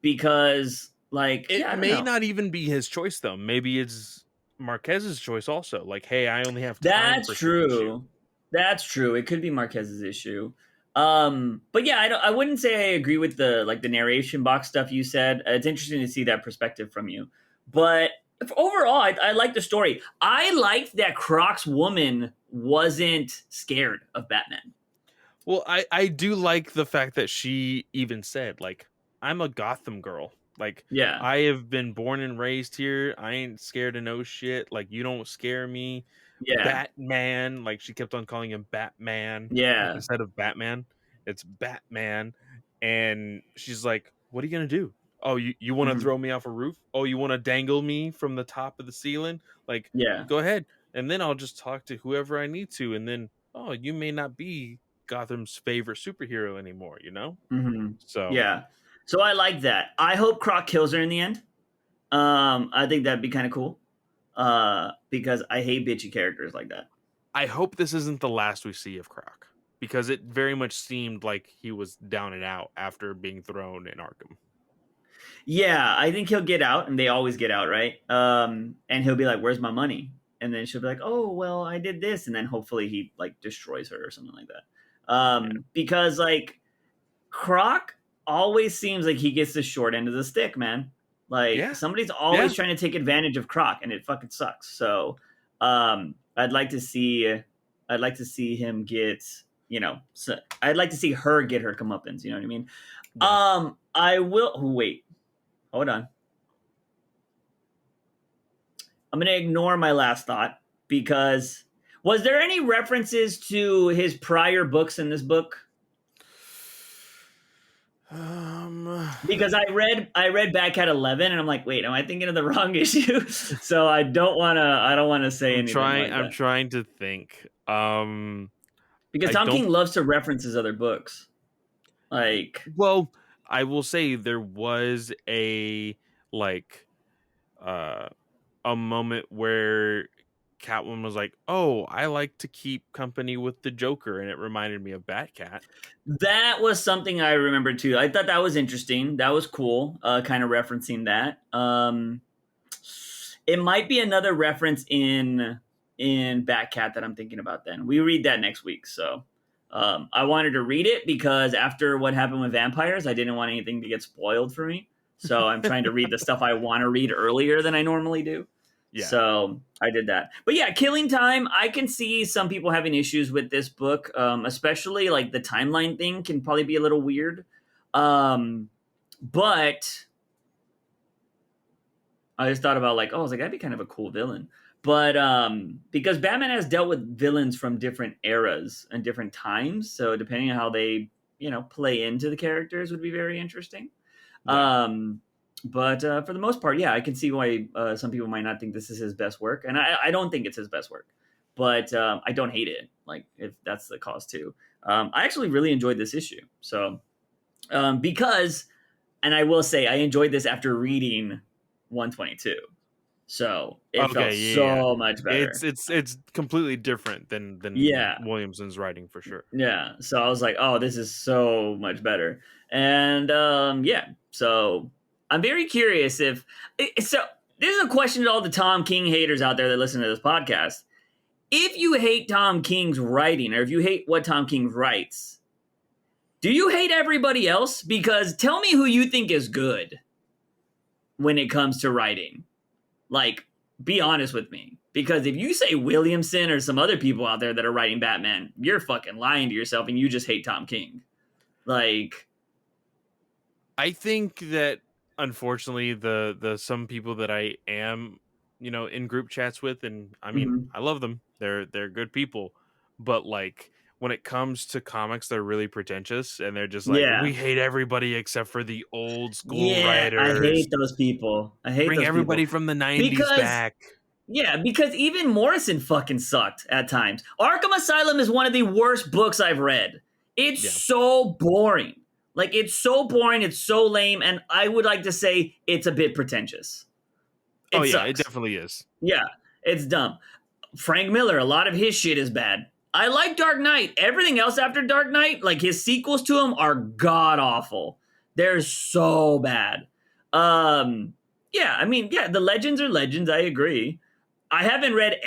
because like, It yeah, I don't may know. not even be his choice, though. Maybe it's Marquez's choice also. Like, hey, I only have time That's for 6 issues. true. That's true. It could be Marquez's issue. But yeah, I wouldn't say I agree with the narration box stuff you said. It's interesting to see that perspective from you. But overall, I like the story. I liked that Croc's woman wasn't scared of Batman. Well, I do like the fact that she even said, like, I'm a Gotham girl. Like, Yeah. I have been born and raised here. I ain't scared of no shit. Like, you don't scare me. Yeah. Batman. Like, she kept on calling him Batman Yeah. instead of Batman. It's Batman. And she's like, what are you gonna do? Oh, you want to Hmm. throw me off a roof? Oh, you want to dangle me from the top of the ceiling? Like, Yeah. go ahead. And then I'll just talk to whoever I need to. And then, oh, you may not be Gotham's favorite superhero anymore, you know? Hmm. So Yeah. So I like that. I hope Croc kills her in the end. I think that'd be kind of cool. Because I hate bitchy characters like that. I hope this isn't the last we see of Croc because it very much seemed like he was down and out after being thrown in Arkham. Yeah, I think he'll get out, and they always get out, right? And he'll be like, "Where's my money?" And then she'll be like, "Oh, well, I did this," and then hopefully he like destroys her or something like that. Yeah. Because like Croc always seems like he gets the short end of the stick, man. Like Yeah. somebody's always Yeah. trying to take advantage of Croc, and it fucking sucks. So, I'd like to see, I'd like to see him get, I'd like to see her get her comeuppance. You know what I mean? Yeah. I will. Oh, wait, hold on. I'm going to ignore my last thought because was there any references to his prior books in this book? Because I read Batcat 11 and I'm like, wait, am I thinking of the wrong issue? So I don't wanna say anything like I'm that. trying to think. Because I Tom don't King loves to reference his other books. Like, well, I will say there was like uh a moment where Catwoman was like, "Oh, I like to keep company with the Joker," and it reminded me of Batcat. that was something I remember too. I thought that was interesting. That was cool. Kind of referencing that. It might be another reference in Batcat that I'm thinking about. Then we read that next week. So I wanted to read it because after what happened with vampires, I didn't want anything to get spoiled for me. So I'm trying to read the stuff I want to read earlier than I normally do. Yeah. So I did that. But yeah, Killing Time, I can see some people having issues with this book, especially like the timeline thing can probably be a little weird. But I just thought about like, oh, I was like, that'd be kind of a cool villain. But because Batman has dealt with villains from different eras and different times, so depending on how they, play into the characters would be very interesting. Yeah. But for the most part, yeah, I can see why some people might not think this is his best work, and I don't think it's his best work, but I don't hate it. Like if that's the cause too, I actually really enjoyed this issue. So because, and I will say, I enjoyed this after reading 122, so it felt Okay, yeah. so much better. It's completely different than Yeah, Williamson's writing for sure. yeah. So I was like, oh, this is so much better. And yeah, so I'm very curious if so. This is a question to all the Tom King haters out there that listen to this podcast. If you hate Tom King's writing, or if you hate what Tom King writes, do you hate everybody else? Because tell me who you think is good when it comes to writing. Like, be honest with me. Because if you say Williamson or some other people out there that are writing Batman, you're fucking lying to yourself and you just hate Tom King. Like, I think that unfortunately the some people that I am, in group chats with, and I mean, mhm. I love them. They're good people, but like when it comes to comics, they're really pretentious and they're just like, Yeah. "We hate everybody except for the old school Yeah, I writers. hate those people. I hate Bring those people. everybody from the 90s Because back." yeah, because even Morrison fucking sucked at times. Arkham Asylum is one of the worst books I've read. It's Yeah. so boring. Like it's so boring, it's so lame, and I would like to say it's a bit pretentious. Oh It yeah, it sucks. definitely is. Yeah, it's dumb. Frank Miller, a lot of his shit is bad. I like Dark Knight. Everything else after Dark Knight, like his sequels to him, are god awful. They're so bad. Um, yeah, I mean, yeah, the legends are legends. I agree. I haven't read.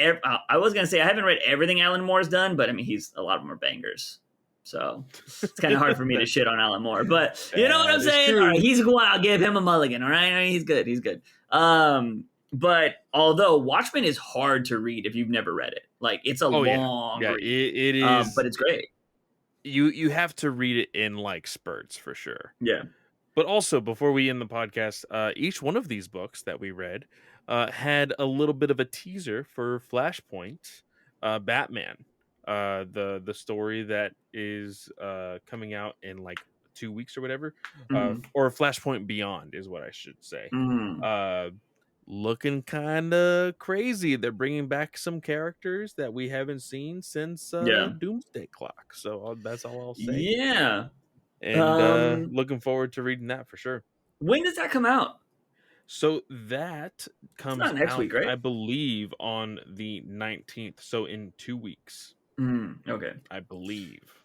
I was gonna say I haven't read everything Alan Moore's done, but I mean, a lot of them are bangers. So it's kind of hard for me to That shit on Alan Moore, but you know what I'm is saying. All right, true. he's one. I'll give him a mulligan. All right, he's good. He's good. But although Watchmen is hard to read if you've never read it, like it's a Oh yeah. long Yeah, read. it But is. it's great. You have to read it in like spurts for sure. Yeah. But also, before we end the podcast, each one of these books that we read had a little bit of a teaser for Flashpoint, Batman, the story that is coming out in like 2 weeks or whatever, Mm-hmm. or Flashpoint Beyond is what I should say. Mm-hmm. Uh, Looking kind of crazy. They're bringing back some characters that we haven't seen since Yeah. Doomsday Clock. So that's all I'll say. Yeah. And Um, looking forward to reading that for sure. when does that come out? So that It's comes not next out, week, I right? believe, on the 19th. So in 2 weeks, Okay. I believe.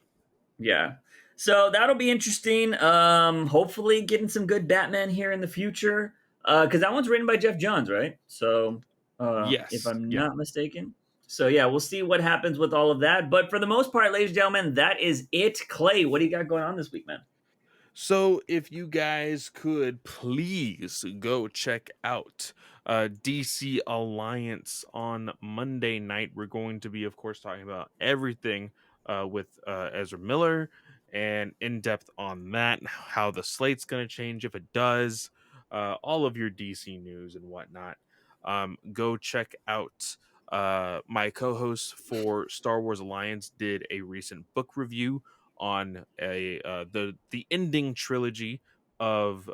Yeah. So that'll be interesting. Hopefully getting some good Batman here in the future. Because that one's written by Jeff Johns, right? So if Yes. I'm Yeah. not mistaken. So yeah, we'll see what happens with all of that. But for the most part, ladies and gentlemen, that is it. Clay, what do you got going on this week, man? So if you guys could please go check out DC Alliance on Monday night. We're going to be, of course, talking about everything with Ezra Miller and in depth on that, how the slate's going to change if it does, all of your DC news and whatnot. Go check out my co-host for Star Wars Alliance did a recent book review on the ending trilogy of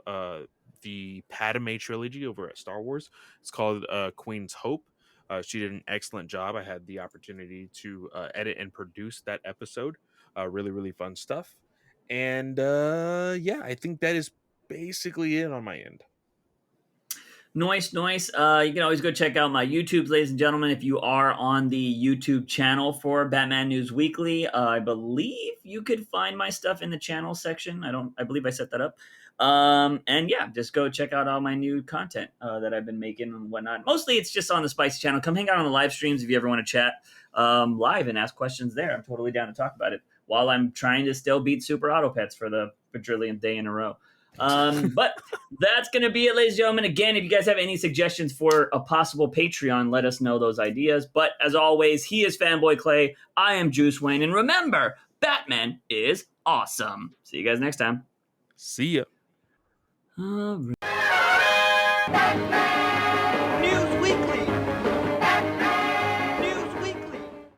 the Padme trilogy over at Star Wars. It's called Queen's Hope. She did an excellent job. I had the opportunity to edit and produce that episode. Really, really fun stuff. And yeah, I think that is basically it on my end. Noise, noise. You can always go check out my YouTube, ladies and gentlemen. If you are on the YouTube channel for Batman News Weekly, I believe you could find my stuff in the channel section. I believe I set that up. And yeah, just go check out all my new content that I've been making and whatnot. Mostly it's just on the Spicy channel. Come hang out on the live streams if you ever want to chat live and ask questions there. I'm totally down to talk about it while I'm trying to still beat Super Auto Pets for the quadrillionth day in a row. But that's going to be it, ladies and gentlemen. Again, if you guys have any suggestions for a possible Patreon, let us know those ideas. But as always, he is Fanboy Clay. I am Juice Wayne. And remember, Batman is awesome. See you guys next time. See ya. All right.